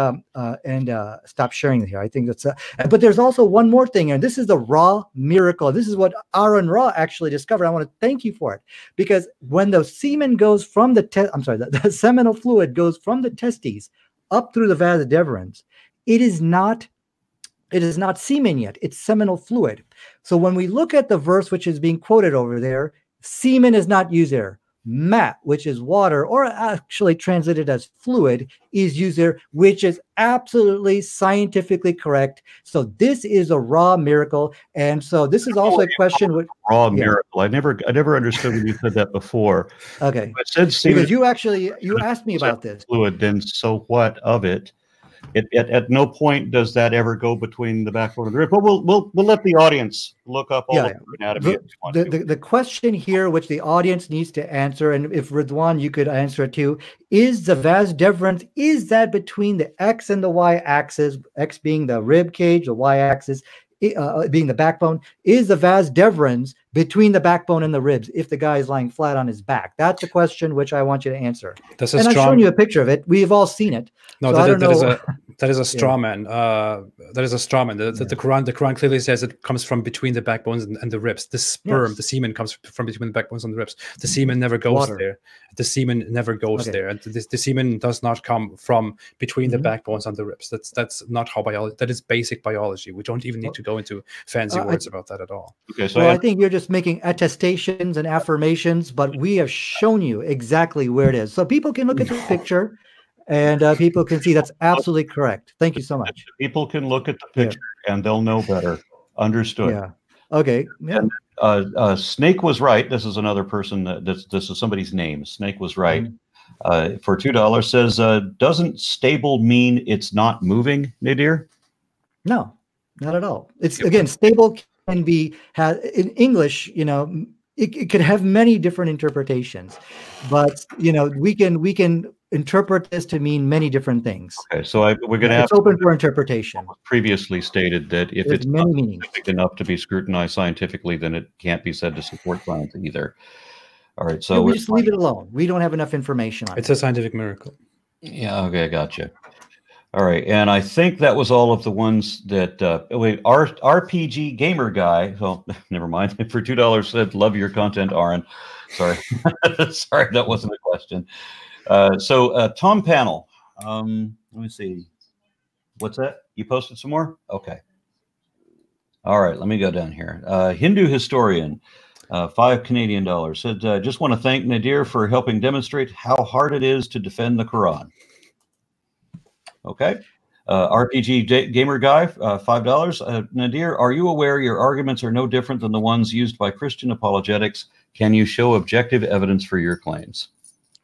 and stop sharing here. I think that's. But there's also one more thing, and this is the raw miracle. This is what Aaron Ra actually discovered. I want to thank you for it, because when the semen goes from the seminal fluid goes from the testes up through the vas deferens, it is not semen yet. It's seminal fluid. So when we look at the verse which is being quoted over there, semen is not used there. Mat, which is water, or actually translated as fluid, is used there, which is absolutely scientifically correct. So this is a raw miracle, and so this is also a question with raw miracle. I never understood when you said that before. Okay, I said because you asked me about this fluid. Then so what of it? At no point does that ever go between the backbone and the rib. But we'll let the audience look up all of anatomy. The question here, which the audience needs to answer, and if Ridwan, you could answer it too, is the vas deferens, is that between the X and the Y axis, X being the rib cage, the Y axis being the backbone, is the vas deferens between the backbone and the ribs if the guy is lying flat on his back? That's the question which I want you to answer. I've shown you a picture of it. We've all seen it. No, so that is a straw man. That is a straw man. The Quran clearly says it comes from between the backbones and the ribs. The sperm, the semen comes from between the backbones and the ribs. The semen never goes there. The semen never goes there. And the semen does not come from between the backbones and the ribs. That's not how biology. That is basic biology. We don't even need to go into fancy words about that at all. Okay, so I think you're just making attestations and affirmations, but we have shown you exactly where it is, so people can look at the picture. And people can see that's absolutely correct. Thank you so much. People can look at the picture and they'll know better. Understood. Yeah. Okay. Yeah. And, Snake was right. This is another person. This is somebody's name. Snake was right. For $2 says, doesn't stable mean it's not moving, Nadir? No, not at all. It's again, stable can be in English. it could have many different interpretations, but we can interpret this to mean many different things. Okay, so we're going to have it's open for interpretation. Previously stated that if There's it's many not meanings. specific enough to be scrutinized scientifically, then it can't be said to support science either. All right, so we just leave it alone. We don't have enough information on it. It's a scientific miracle. Yeah, okay, gotcha. All right, and I think that was all of the ones that wait, RPG Gamer Guy. Oh, never mind. For $2 said, "Love your content, Aaron." Sorry, sorry, that wasn't a question. So Tom Panel, let me see. What's that? You posted some more? Okay. All right, let me go down here. Hindu historian, $5 Canadian said, "Just want to thank Nadir for helping demonstrate how hard it is to defend the Quran." Okay. RPG Gamer Guy, $5. Nadir, are you aware your arguments are no different than the ones used by Christian apologetics? Can you show objective evidence for your claims?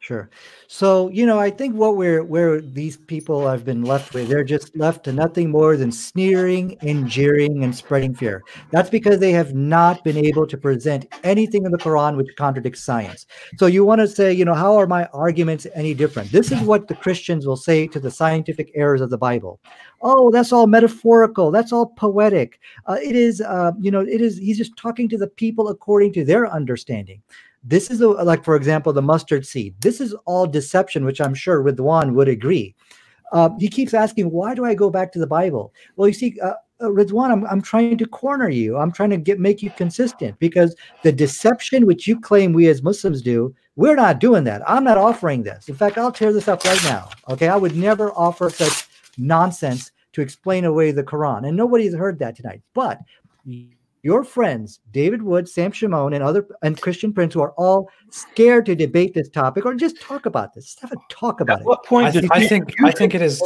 Sure. So, I think where these people have been left with, they're just left to nothing more than sneering and jeering and spreading fear. That's because they have not been able to present anything in the Quran which contradicts science. So you want to say, how are my arguments any different? This is what the Christians will say to the scientific errors of the Bible. Oh, that's all metaphorical. That's all poetic. He's just talking to the people according to their understanding. This is like, for example, the mustard seed. This is all deception, which I'm sure Ridwan would agree. He keeps asking, why do I go back to the Bible? Well, you see, Ridwan, I'm trying to corner you. I'm trying to make you consistent, because the deception which you claim we as Muslims do, we're not doing that. I'm not offering this. In fact, I'll tear this up right now. Okay, I would never offer such nonsense to explain away the Quran, and nobody's heard that tonight. But your friends, David Wood, Sam Shimon, and Christian Prince, who are all scared to debate this topic or just talk about this. Just have a talk about it. What point? I think it is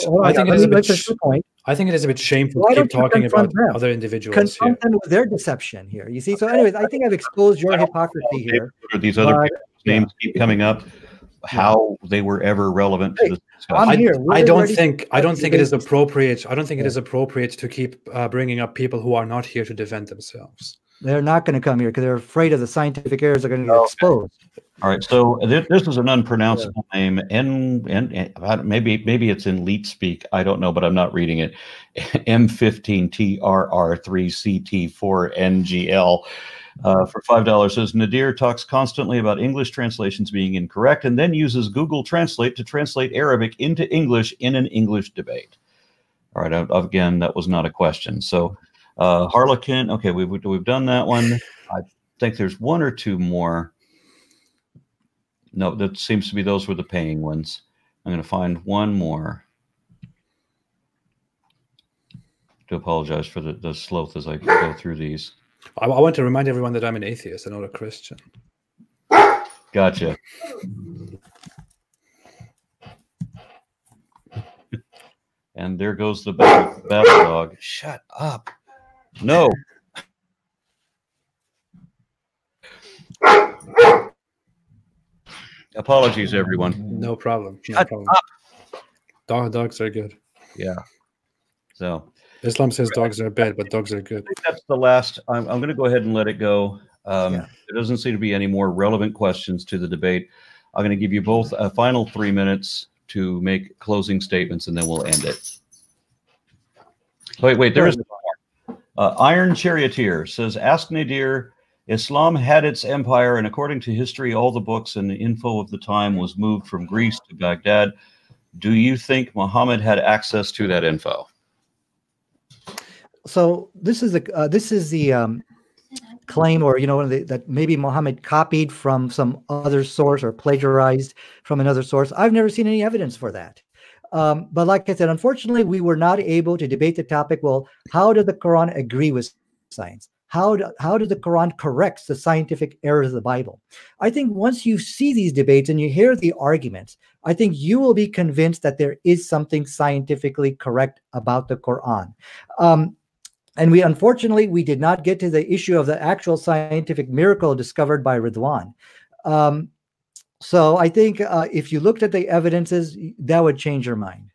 a bit shameful to keep talking about other individuals confront them with their deception here. You see. So, anyways, I think I've exposed your hypocrisy here. These other people's names keep coming up. How they were ever relevant to this discussion? I'm here. I don't think it is appropriate. I don't think it is appropriate to keep bringing up people who are not here to defend themselves. They're not going to come here because they're afraid of the scientific errors are going to get exposed. All right. So this is an unpronounceable name, and maybe it's in Leet speak. I don't know, but I'm not reading it. M15TRR3CT4NGL. For $5 says, Nadir talks constantly about English translations being incorrect and then uses Google Translate to translate Arabic into English in an English debate. All right, again, that was not a question. So Harlequin, okay, we've done that one. I think there's one or two more. No, that seems to be those were the paying ones. I'm going to find one more. To apologize for the sloth as I go through these. I want to remind everyone that I'm an atheist and not a Christian. Gotcha. And there goes the battle dog. Shut up. No. Apologies, everyone. No problem. Shut up. Dogs are good. Yeah. So Islam says dogs are bad, but dogs are good. I think that's the last. I'm going to go ahead and let it go. There doesn't seem to be any more relevant questions to the debate. I'm going to give you both a final 3 minutes to make closing statements, and then we'll end it. Wait, there is more. Iron Charioteer says, ask Nadir, Islam had its empire, and according to history, all the books and the info of the time was moved from Greece to Baghdad. Do you think Muhammad had access to that info? So this is the claim, or that maybe Muhammad copied from some other source or plagiarized from another source. I've never seen any evidence for that. But like I said, unfortunately, we were not able to debate the topic. Well, how did the Quran agree with science? How did the Quran correct the scientific errors of the Bible? I think once you see these debates and you hear the arguments, I think you will be convinced that there is something scientifically correct about the Quran. And unfortunately, we did not get to the issue of the actual scientific miracle discovered by Ridwan. So I think if you looked at the evidences, that would change your mind.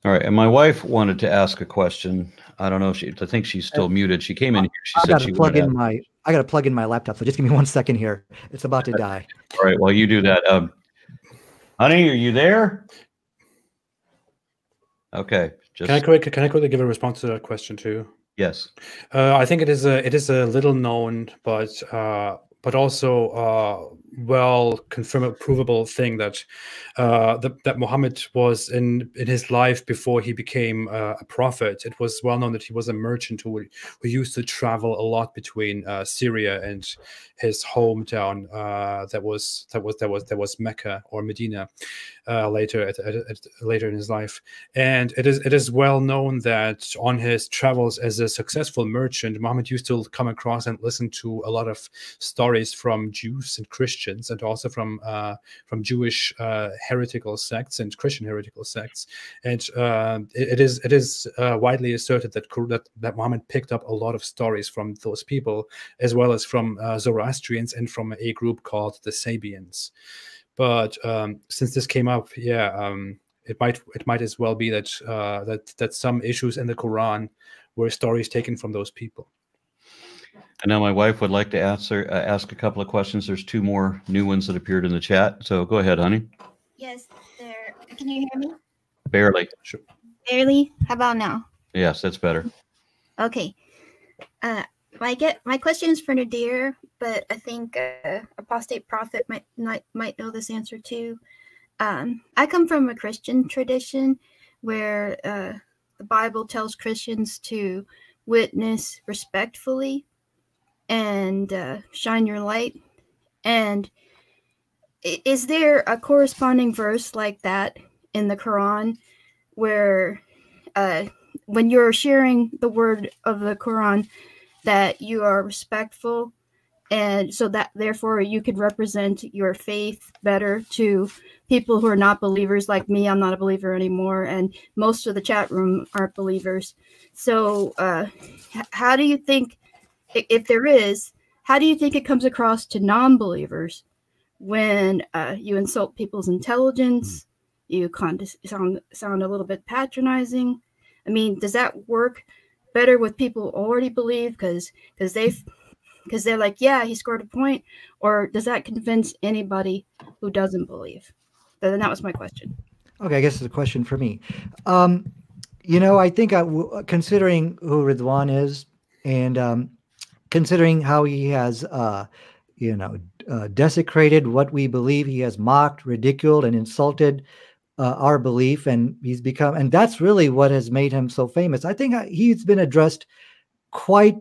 All right. And my wife wanted to ask a question. I don't know if I think she's still muted. She came in here. She said she plug in my I got to plug in my laptop, so just give me 1 second here. It's about to die. All right, while you do that, honey, are you there? Okay. Can I quickly give a response to that question too? Yes. I think it is a little known, but also well confirmed, provable thing that that Muhammad was in his life before he became a prophet. It was well known that he was a merchant who used to travel a lot between Syria and his hometown. That was Mecca or Medina later later in his life. And it is well known that on his travels as a successful merchant, Muhammad used to come across and listen to a lot of stories from Jews and Christians, and also from Jewish heretical sects and Christian heretical sects. And it is widely asserted that Muhammad picked up a lot of stories from those people, as well as from Zoroastrians and from a group called the Sabians. But since this came up, it might as well be that that some issues in the Quran were stories taken from those people. And now my wife would like to ask a couple of questions. There's 2 more new ones that appeared in the chat. So go ahead, honey. Yes, there. Can you hear me? Barely. Sure. Barely? How about now? Yes, that's better. Okay. My question is for Nadir, but I think Apostate Prophet might know this answer too. I come from a Christian tradition where the Bible tells Christians to witness respectfully and shine your light. And is there a corresponding verse like that in the Quran where when you're sharing the word of the Quran that you are respectful, and so that therefore you could represent your faith better to people who are not believers like me? I'm not a believer anymore, and most of the chat room aren't believers. So how do you think, if there is, how do you think it comes across to non-believers when you insult people's intelligence, you sound a little bit patronizing? I mean, does that work better with people who already believe because they're like, yeah, he scored a point, or does that convince anybody who doesn't believe? Then that was my question. Okay, I guess it's a question for me. I think considering who Ridwan is, and considering how he has, desecrated what we believe, he has mocked, ridiculed, and insulted our belief, and and that's really what has made him so famous. I think he's been addressed quite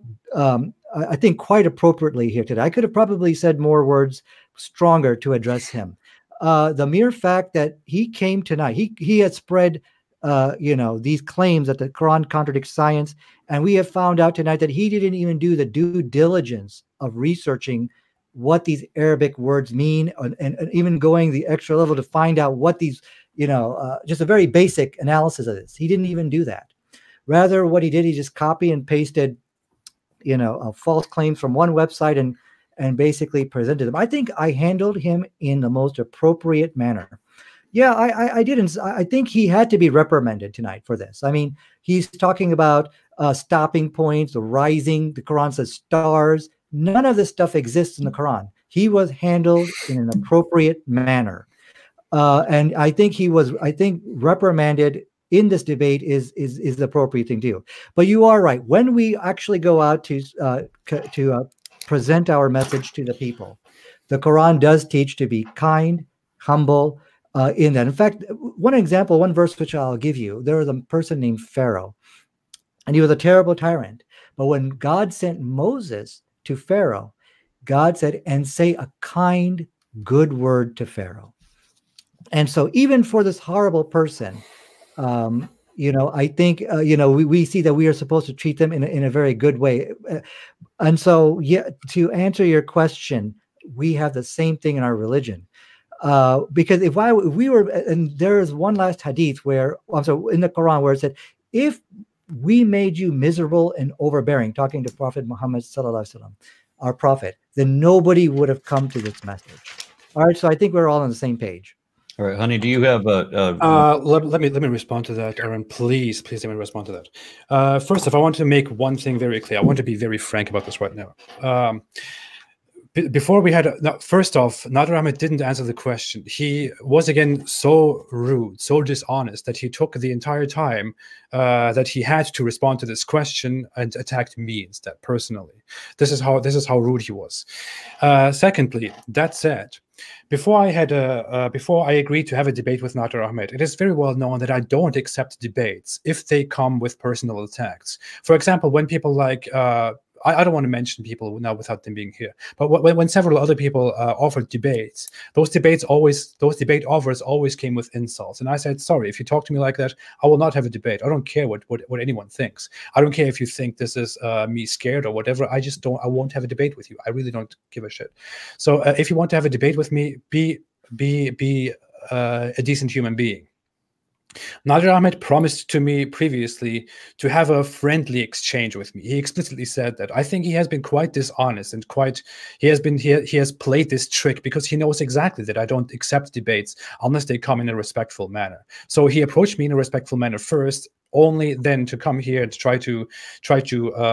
appropriately here today. I could have probably said more words stronger to address him. The mere fact that he came tonight, he had spread, these claims that the Quran contradicts science, and we have found out tonight that he didn't even do the due diligence of researching what these Arabic words mean, and even going the extra level to find out what these, just a very basic analysis of this. He didn't even do that. Rather, what he did, he just copy and pasted, false claims from one website and basically presented them. I think I handled him in the most appropriate manner. Yeah, I didn't. I think he had to be reprimanded tonight for this. I mean, he's talking about stopping points, rising. The Quran says stars. None of this stuff exists in the Quran. He was handled in an appropriate manner. And I think reprimanded in this debate is the appropriate thing to do. But you are right. When we actually go out to present our message to the people, the Quran does teach to be kind, humble, in that. In fact, one verse which I'll give you, there was a person named Pharaoh, and he was a terrible tyrant. But when God sent Moses to Pharaoh, God said, and say a kind, good word to Pharaoh. And so even for this horrible person, I think, we see that we are supposed to treat them in a very good way. And so, yeah, to answer your question, we have the same thing in our religion. Because if we were, and there is one last hadith in the Quran where it said, if we made you miserable and overbearing, talking to Prophet Muhammad sallallahu alaihi wasallam, our prophet, then nobody would have come to this message. All right, so I think we're all on the same page. All right, honey, do you have let me respond to that, Aaron. Please let me respond to that. First off, I want to make one thing very clear. I want to be very frank about this right now. Before we had, first off, Nadir Ahmed didn't answer the question. He was again so rude, so dishonest that he took the entire time that he had to respond to this question and attacked me instead personally. This is how rude he was. Secondly, that said, before I agreed to have a debate with Nadir Ahmed, it is very well known that I don't accept debates if they come with personal attacks. For example, when people like I don't want to mention people now without them being here, but when several other people offered debates, those debate offers always came with insults. And I said, sorry, if you talk to me like that, I will not have a debate. I don't care what anyone thinks. I don't care if you think this is me scared or whatever. I won't have a debate with you. I really don't give a shit. So if you want to have a debate with me, be a decent human being. Nadir Ahmed promised to me previously to have a friendly exchange with me. He explicitly said that. I think he has been quite dishonest and he has played this trick because he knows exactly that I don't accept debates unless they come in a respectful manner. So he approached me in a respectful manner first, only then to come here and try to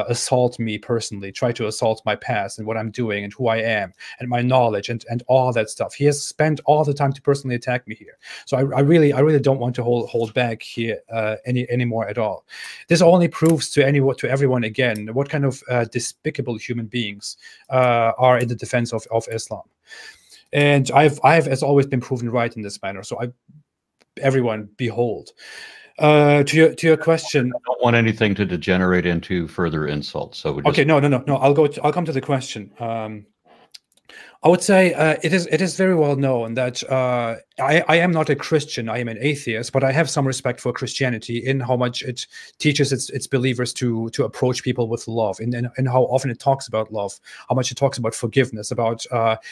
assault me personally, try to assault my past and what I'm doing and who I am and my knowledge and all that stuff. He has spent all the time to personally attack me here. So I really don't want to hold back here anymore at all. This only proves to everyone again what kind of despicable human beings are in the defense of Islam. And I've as always been proven right in this manner. So everyone behold. To your question, I don't want anything to degenerate into further insults. So okay, no. I'll come to the question. I would say it is very well known that I am not a Christian. I am an atheist, but I have some respect for Christianity in how much it teaches its believers to approach people with love, and how often it talks about love, how much it talks about forgiveness, about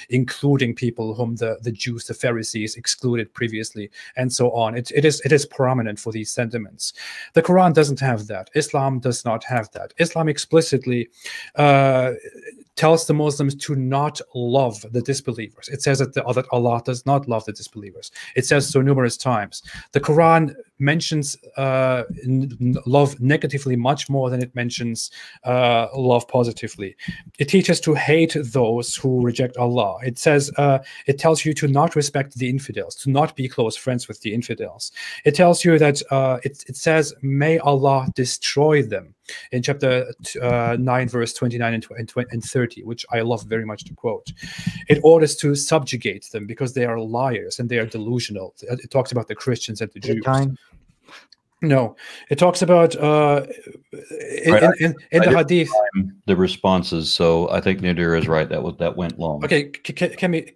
including people whom the Jews, the Pharisees excluded previously, and so on. It is prominent for these sentiments. The Quran doesn't have that. Islam does not have that. Islam explicitly tells the Muslims to not love the disbelievers. It says that Allah does not love the disbelievers. It says so numerous times. The Quran mentions love negatively much more than it mentions love positively. It teaches to hate those who reject Allah. It says, it tells you to not respect the infidels, to not be close friends with the infidels. It tells you that, it says, may Allah destroy them in chapter 9, verse 29 and 30, which I love very much to quote. It orders to subjugate them because they are liars and they are delusional. It talks about the Christians and the Jews. No, it talks about in the hadith. The responses. So I think Nadir is right. That went long. Okay, can we?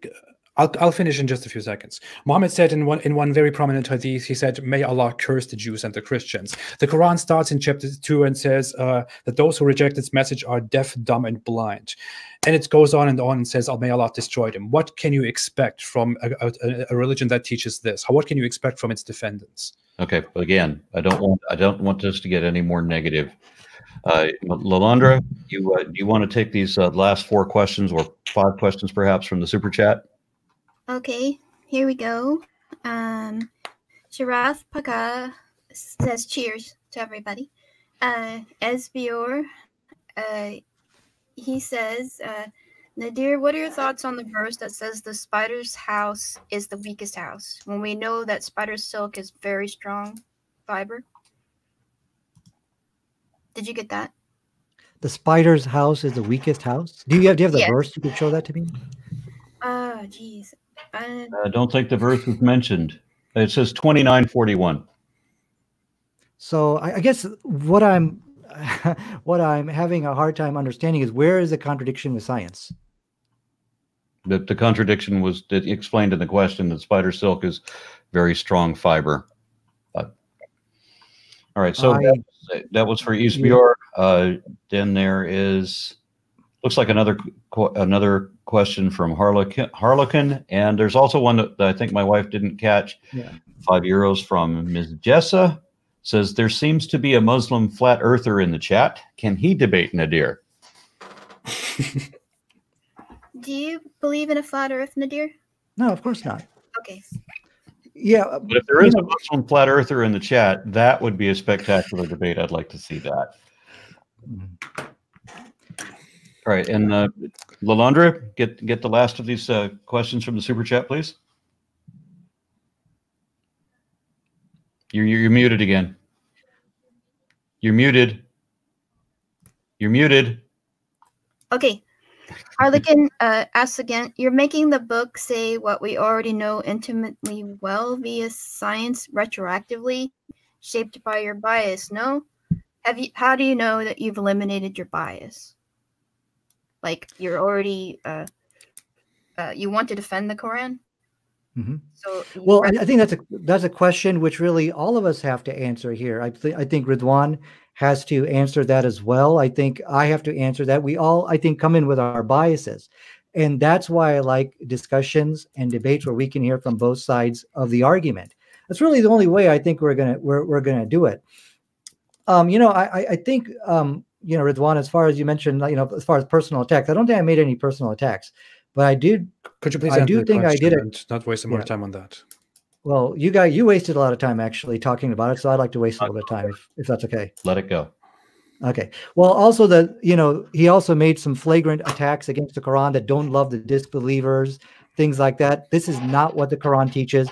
I'll finish in just a few seconds. Muhammad said in one very prominent hadith, he said, may Allah curse the Jews and the Christians. The Quran starts in chapter 2 and says that those who reject its message are deaf, dumb, and blind. And it goes on and says, oh, may Allah destroy them. What can you expect from a religion that teaches this? What can you expect from its defendants? Okay, but again, I don't want this to get any more negative. Lalandra, you want to take these last 4 questions or 5 questions perhaps from the super chat? Okay, here we go. Sharaf Paka says cheers to everybody. Esbior, he says, Nadir, what are your thoughts on the verse that says the spider's house is the weakest house, when we know that spider silk is very strong fiber? Did you get that? The spider's house is the weakest house? Do you have the verse? You could show that to me? Oh, geez. I don't think the verse was mentioned. It says 29:41. So I guess what I'm having a hard time understanding is, where is the contradiction with science? The contradiction was explained in the question that spider silk is very strong fiber. All right, so that was for Isbior. Then there is, looks like another question from Harlequin, and there's also one that I think my wife didn't catch. Yeah. €5 from Ms. Jessa. Says, there seems to be a Muslim flat earther in the chat. Can he debate Nadir? Do you believe in a flat earth, Nadir? No, of course not. Okay. Yeah, But if there is a Muslim flat earther in the chat, that would be a spectacular debate. I'd like to see that. All right, and Lalandra, get the last of these questions from the super chat, please. You're muted again. You're muted. You're muted. Okay. Harlequin asks again, you're making the book say what we already know intimately well via science retroactively, shaped by your bias, no? How do you know that you've eliminated your bias? Like you're already, you want to defend the Quran? Mm-hmm. So well, I think that's a question which really all of us have to answer here. I think Ridwan has to answer that as well. I think I have to answer that. We all, I think, come in with our biases, and that's why I like discussions and debates where we can hear from both sides of the argument. That's really the only way I think we're gonna do it. I think Ridwan, as far as you mentioned, as far as personal attacks, I don't think I made any personal attacks. But I did. Could you please? I do think I did it. And not waste more time on that. Well, you wasted a lot of time actually talking about it, so I'd like to waste a little bit of time if that's okay. Let it go. Okay. Well, also he also made some flagrant attacks against the Quran that don't love the disbelievers, things like that. This is not what the Quran teaches.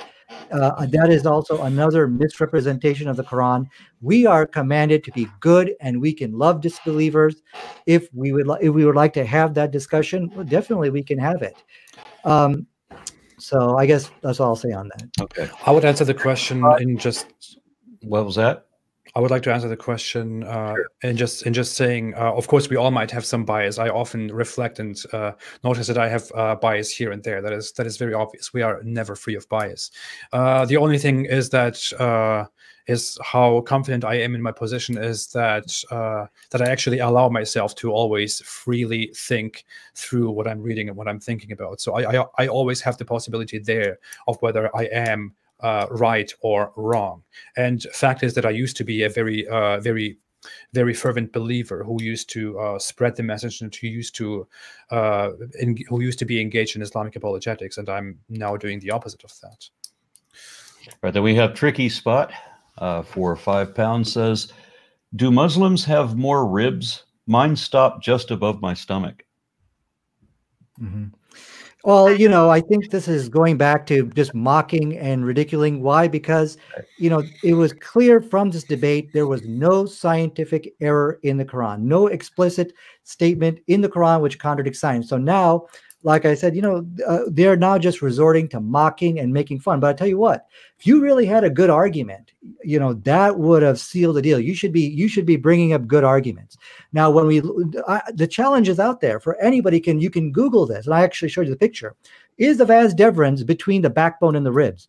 That is also another misrepresentation of the Quran. We are commanded to be good, and we can love disbelievers. If we would like to have that discussion, well, definitely we can have it. So I guess that's all I'll say on that. Okay. I would answer the question in just. What was that? I would like to answer the question in just saying, of course, we all might have some bias. I often reflect and notice that I have bias here and there. That is very obvious. We are never free of bias. The only thing is that is how confident I am in my position is that that I actually allow myself to always freely think through what I'm reading and what I'm thinking about. So I always have the possibility there of whether I am right or wrong. And fact is that I used to be a very fervent believer who used to spread the message and who used to be engaged in Islamic apologetics, and I'm now doing the opposite of that. Right, then we have Tricky Spot for £5 says, do Muslims have more ribs? Mine stop just above my stomach. Mm-hmm. Well, I think this is going back to just mocking and ridiculing. Why? Because, it was clear from this debate, there was no scientific error in the Quran, no explicit statement in the Quran which contradicts science. So now, like I said, they're now just resorting to mocking and making fun. But I tell you what, if you really had a good argument, that would have sealed the deal. You should be bringing up good arguments. Now, when the challenge is out there for anybody. You can Google this, and I actually showed you the picture. Is the vas deferens between the backbone and the ribs?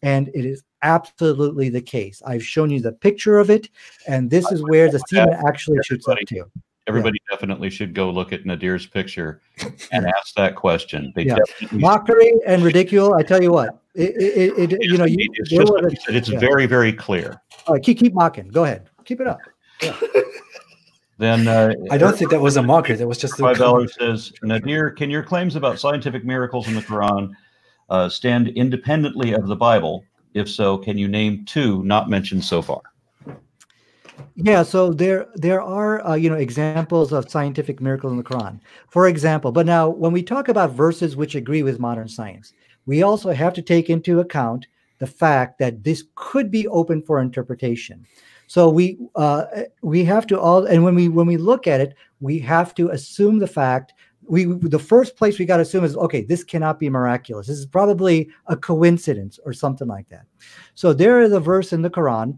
And it is absolutely the case. I've shown you the picture of it, and this is where the semen actually shoots up to. Everybody definitely should go look at Nadir's picture and ask that question. Mockery and ridicule. I tell you what, it's very, very clear. Keep mocking. Go ahead. Keep it up. Yeah. Then I don't think that was a mockery. That was just $5 says, Nadir, can your claims about scientific miracles in the Quran stand independently of the Bible? If so, can you name 2 not mentioned so far? Yeah, so there are examples of scientific miracles in the Quran, for example. But now, when we talk about verses which agree with modern science, we also have to take into account the fact that this could be open for interpretation. So we have to and when we look at it, we have to assume the fact. The first place we got to assume is, okay, this cannot be miraculous. This is probably a coincidence or something like that. So there is a verse in the Quran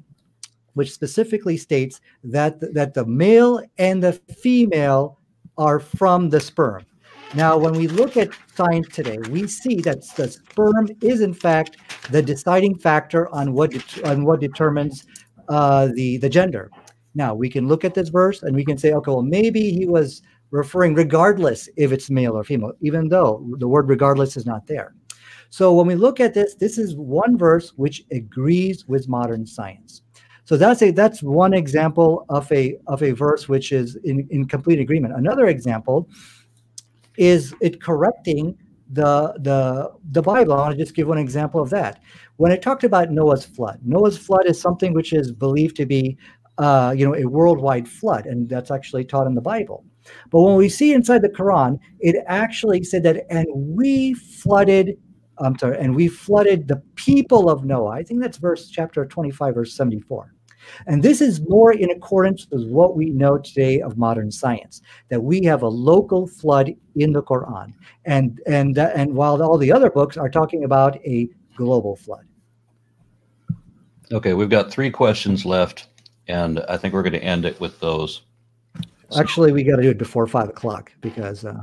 which specifically states that the male and the female are from the sperm. Now, when we look at science today, we see that the sperm is in fact the deciding factor on what determines the gender. Now, we can look at this verse and we can say, okay, well, maybe he was referring regardless if it's male or female, even though the word regardless is not there. So when we look at this, this is one verse which agrees with modern science. So that's one example of a verse which is in complete agreement. Another example is it correcting the Bible, I want to just give one example of that. When it talked about Noah's flood is something which is believed to be a worldwide flood, and that's actually taught in the Bible. But when we see inside the Quran, it actually said that, and we flooded the people of Noah. I think that's chapter 25, verse 74. And this is more in accordance with what we know today of modern science, that we have a local flood in the Quran, and while all the other books are talking about a global flood. Okay, we've got 3 questions left, and I think we're going to end it with those. Actually, we got to do it before 5 o'clock because I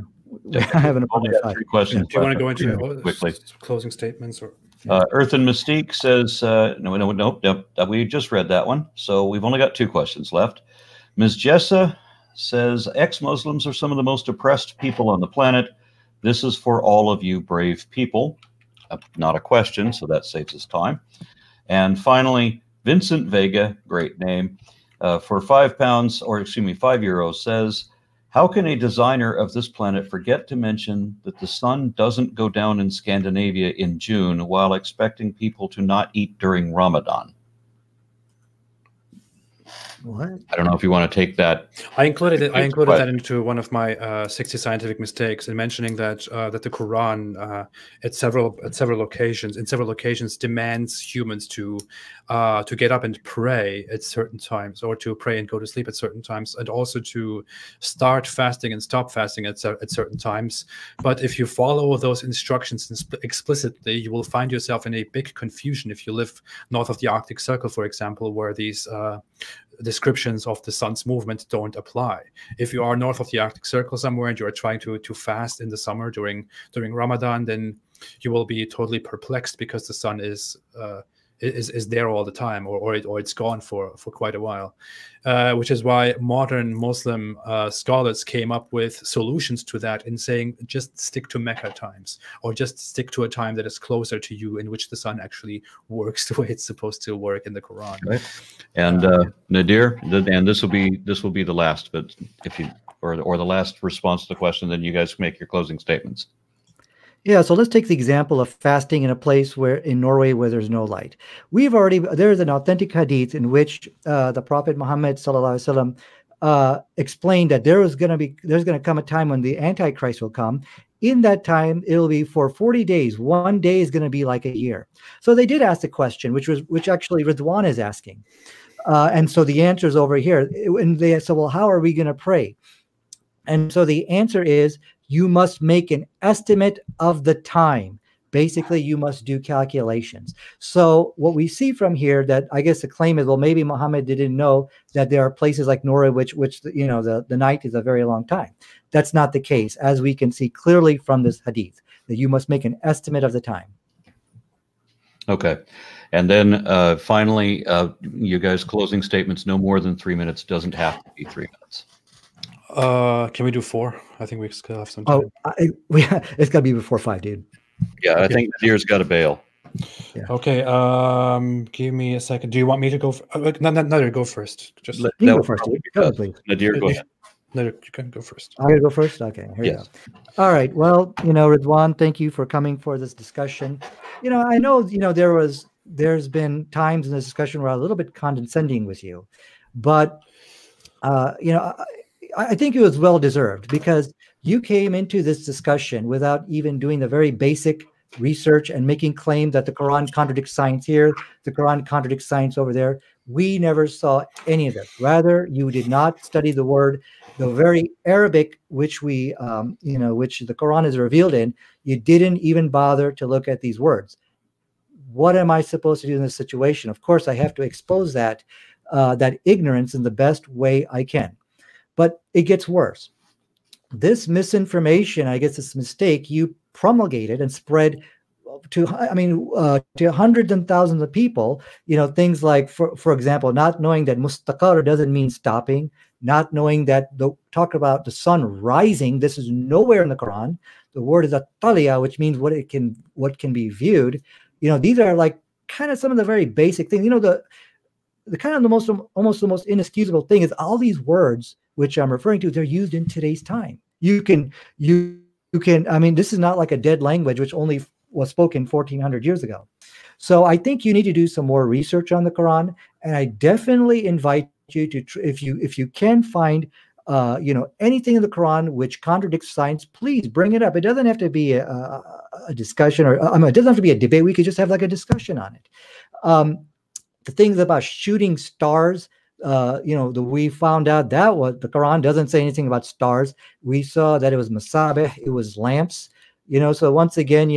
have an appointment. 3 questions. Do you want to go into quickly closing statements or? Earth and Mystique says, no, we just read that one. So we've only got 2 questions left. Ms. Jessa says, ex-Muslims are some of the most oppressed people on the planet. This is for all of you brave people. Not a question, so that saves us time. And finally, Vincent Vega, great name, for €5 says, how can a designer of this planet forget to mention that the sun doesn't go down in Scandinavia in June while expecting people to not eat during Ramadan? What? I don't know if you want to take that. I included that into one of my 60 scientific mistakes in mentioning that that the Quran at several locations demands humans to get up and pray at certain times, or to pray and go to sleep at certain times, and also to start fasting and stop fasting at certain times. But if you follow those instructions explicitly, you will find yourself in a big confusion if you live north of the Arctic Circle, for example, where these descriptions of the sun's movement don't apply. If you are north of the Arctic Circle somewhere and you are trying to fast in the summer during Ramadan, then you will be totally perplexed because the sun is there all the time, or it's gone for quite a while, which is why modern Muslim scholars came up with solutions to that in saying just stick to Mecca times, or just stick to a time that is closer to you in which the sun actually works the way it's supposed to work in the Quran. Right. And Nadir, and this will be the last, but if you or the last response to the question, then you guys make your closing statements. Yeah, so let's take the example of fasting in a place in Norway where there's no light. There's an authentic hadith in which the Prophet Muhammad sallallahu alaihi wasallam explained that there's going to come a time when the Antichrist will come. In that time, it'll be for 40 days. One day is going to be like a year. So they did ask the question, which actually Ridwan is asking. And so the answer is over here. And they said, well, how are we going to pray? And so the answer is, you must make an estimate of the time. Basically, you must do calculations. So what we see from here, that I guess the claim is, well, maybe Muhammad didn't know that there are places like Norway, which the night is a very long time. That's not the case, as we can see clearly from this hadith, that you must make an estimate of the time. Okay. And then finally, you guys, closing statements, no more than 3 minutes. Doesn't have to be 3 minutes. Can we do 4? I think we still have some time. It's got to be before 5, dude. Yeah, okay. I think Nadir's got to bail. Yeah. Okay, give me a second. Do you want me to go? Nadir, go first. Just you can go first, dude. Go, please. Nadir, go ahead. Nadir, you can go first. I'm going to go first? Okay, here you go. All right, well, Ridwan, thank you for coming for this discussion. I know, there's been times in this discussion where I'm a little bit condescending with you, but, I think it was well-deserved, because you came into this discussion without even doing the very basic research and making claim that the Quran contradicts science here, the Quran contradicts science over there. We never saw any of this. Rather, you did not study the very Arabic, which which the Quran is revealed in. You didn't even bother to look at these words. What am I supposed to do in this situation? Of course, I have to expose that ignorance in the best way I can. But it gets worse. This misinformation, I guess this mistake, you promulgated and spread to hundreds and thousands of people, things like, for example, not knowing that mustaqar doesn't mean stopping, not knowing that talk about the sun rising. This is nowhere in the Quran. The word is at-taliya, which means what can be viewed. These are like kind of some of the very basic things. Almost the most inexcusable thing is all these words which I'm referring to, they're used in today's time. You can can, I mean, this is not like a dead language, which only was spoken 1400 years ago. So I think you need to do some more research on the Quran. And I definitely invite you to, if you can find, anything in the Quran which contradicts science, please bring it up. It doesn't have to be a discussion, or it doesn't have to be a debate. We could just have like a discussion on it. The things about shooting stars, we found out that the Quran doesn't say anything about stars. We saw that it was masabih, it was lamps. So once again,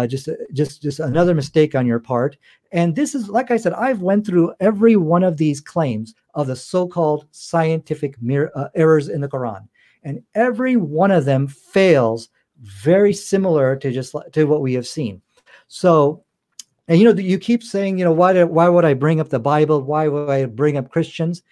just another mistake on your part. And this is, like I said, I've went through every one of these claims of the so-called scientific errors in the Quran, and every one of them fails very similar to what we have seen. So, and you keep saying, why would I bring up the Bible? Why would I bring up Christians?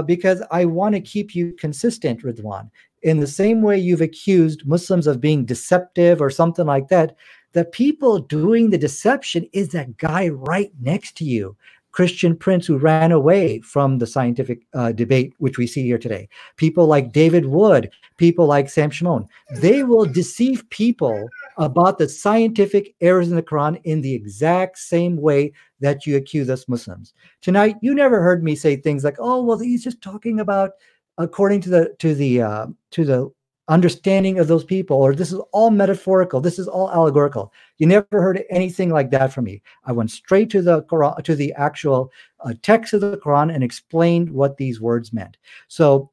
Because I want to keep you consistent, Ridwan. In the same way you've accused Muslims of being deceptive or something like that, the people doing the deception is that guy right next to you, Christian Prince, who ran away from the scientific debate, which we see here today. People like David Wood, people like Sam Shimon, they will deceive people about the scientific errors in the Quran in the exact same way that you accuse us Muslims. Tonight, you never heard me say things like, "Oh, well, he's just talking about according to the understanding of those people," or "This is all metaphorical, this is all allegorical." You never heard anything like that from me. I went straight to the Quran, to the actual text of the Quran, and explained what these words meant. So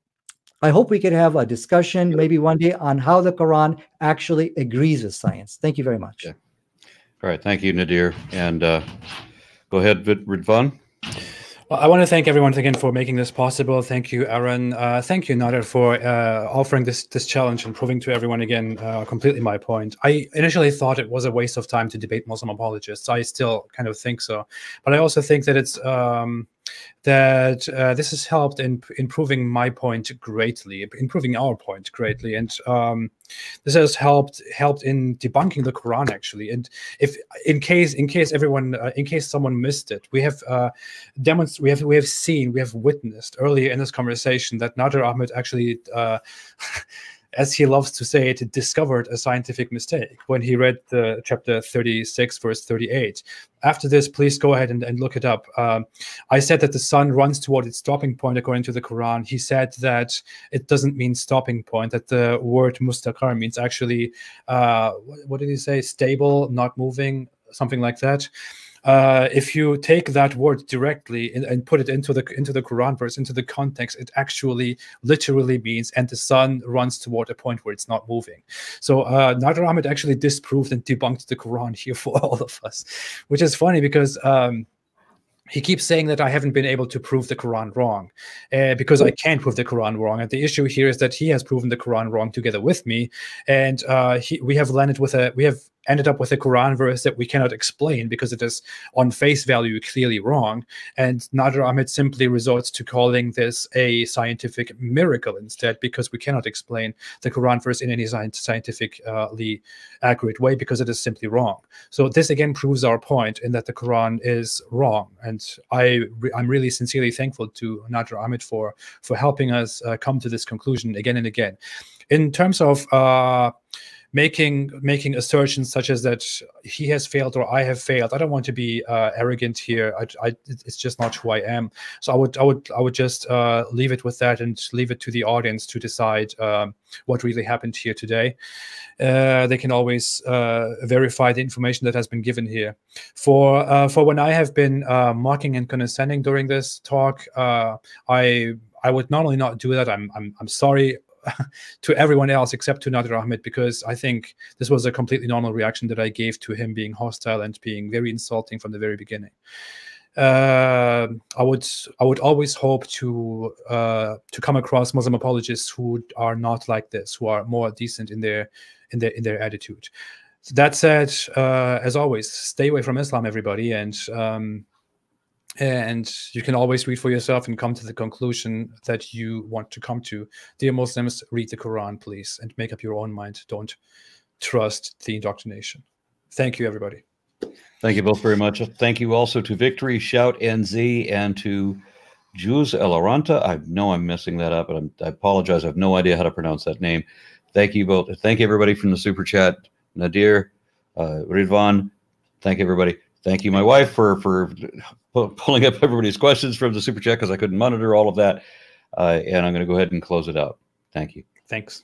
I hope we could have a discussion maybe one day on how the Quran actually agrees with science. Thank you very much. Okay. All right. Thank you, Nadir. And go ahead, Ridwan. Well, I want to thank everyone again for making this possible. Thank you, Aaron. Thank you, Nadir, for offering this challenge and proving to everyone again completely my point. I initially thought it was a waste of time to debate Muslim apologists. I still kind of think so. But I also think that it's this has helped in improving my point greatly, improving our point greatly, and this has helped in debunking the Quran actually. And if in case someone missed it, we have witnessed earlier in this conversation that Nadir Ahmed actually as he loves to say it, discovered a scientific mistake when he read the chapter 36, verse 38. After this, please go ahead and look it up. I said that the sun runs toward its stopping point according to the Quran. He said that it doesn't mean stopping point, that the word mustaqar means actually, what did he say? Stable, not moving, something like that. If you take that word directly and put it into the Quran verse, into the context, it actually literally means, and the sun runs toward a point where it's not moving. So Nadir Ahmed actually disproved and debunked the Quran here for all of us, which is funny because he keeps saying that I haven't been able to prove the Quran wrong because I can't prove the Quran wrong. And the issue here is that he has proven the Quran wrong together with me, and we have ended up with a Quran verse that we cannot explain because it is on face value clearly wrong. And Nadir Ahmed simply resorts to calling this a scientific miracle instead, because we cannot explain the Quran verse in any scientifically accurate way because it is simply wrong. So this again proves our point in that the Quran is wrong. And I'm really sincerely thankful to Nadir Ahmed for helping us come to this conclusion again and again. In terms of making assertions such as that he has failed or I have failed, I don't want to be arrogant here. It's just not who I am. So I would just leave it with that and leave it to the audience to decide what really happened here today. They can always verify the information that has been given here. For when I have been mocking and condescending during this talk, I would not only not do that. I'm sorry to everyone else except to Nadir Ahmed, because I think this was a completely normal reaction that I gave to him being hostile and being very insulting from the very beginning. I would always hope to come across Muslim apologists who are not like this, who are more decent in their attitude. That said, as always, stay away from Islam, everybody, and you can always read for yourself and come to the conclusion that you want to come to. Dear Muslims, read the Quran, please, and make up your own mind. Don't trust the indoctrination. Thank you, everybody. Thank you both very much. Thank you also to Victory, Shout, NZ, and to Juz El Aranta. I know I'm messing that up, but I apologize. I have no idea how to pronounce that name. Thank you both. Thank everybody from the super chat. Nadir, Ridwan, thank everybody. Thank you, my wife, for pulling up everybody's questions from the super chat because I couldn't monitor all of that. And I'm going to go ahead and close it out. Thank you. Thanks.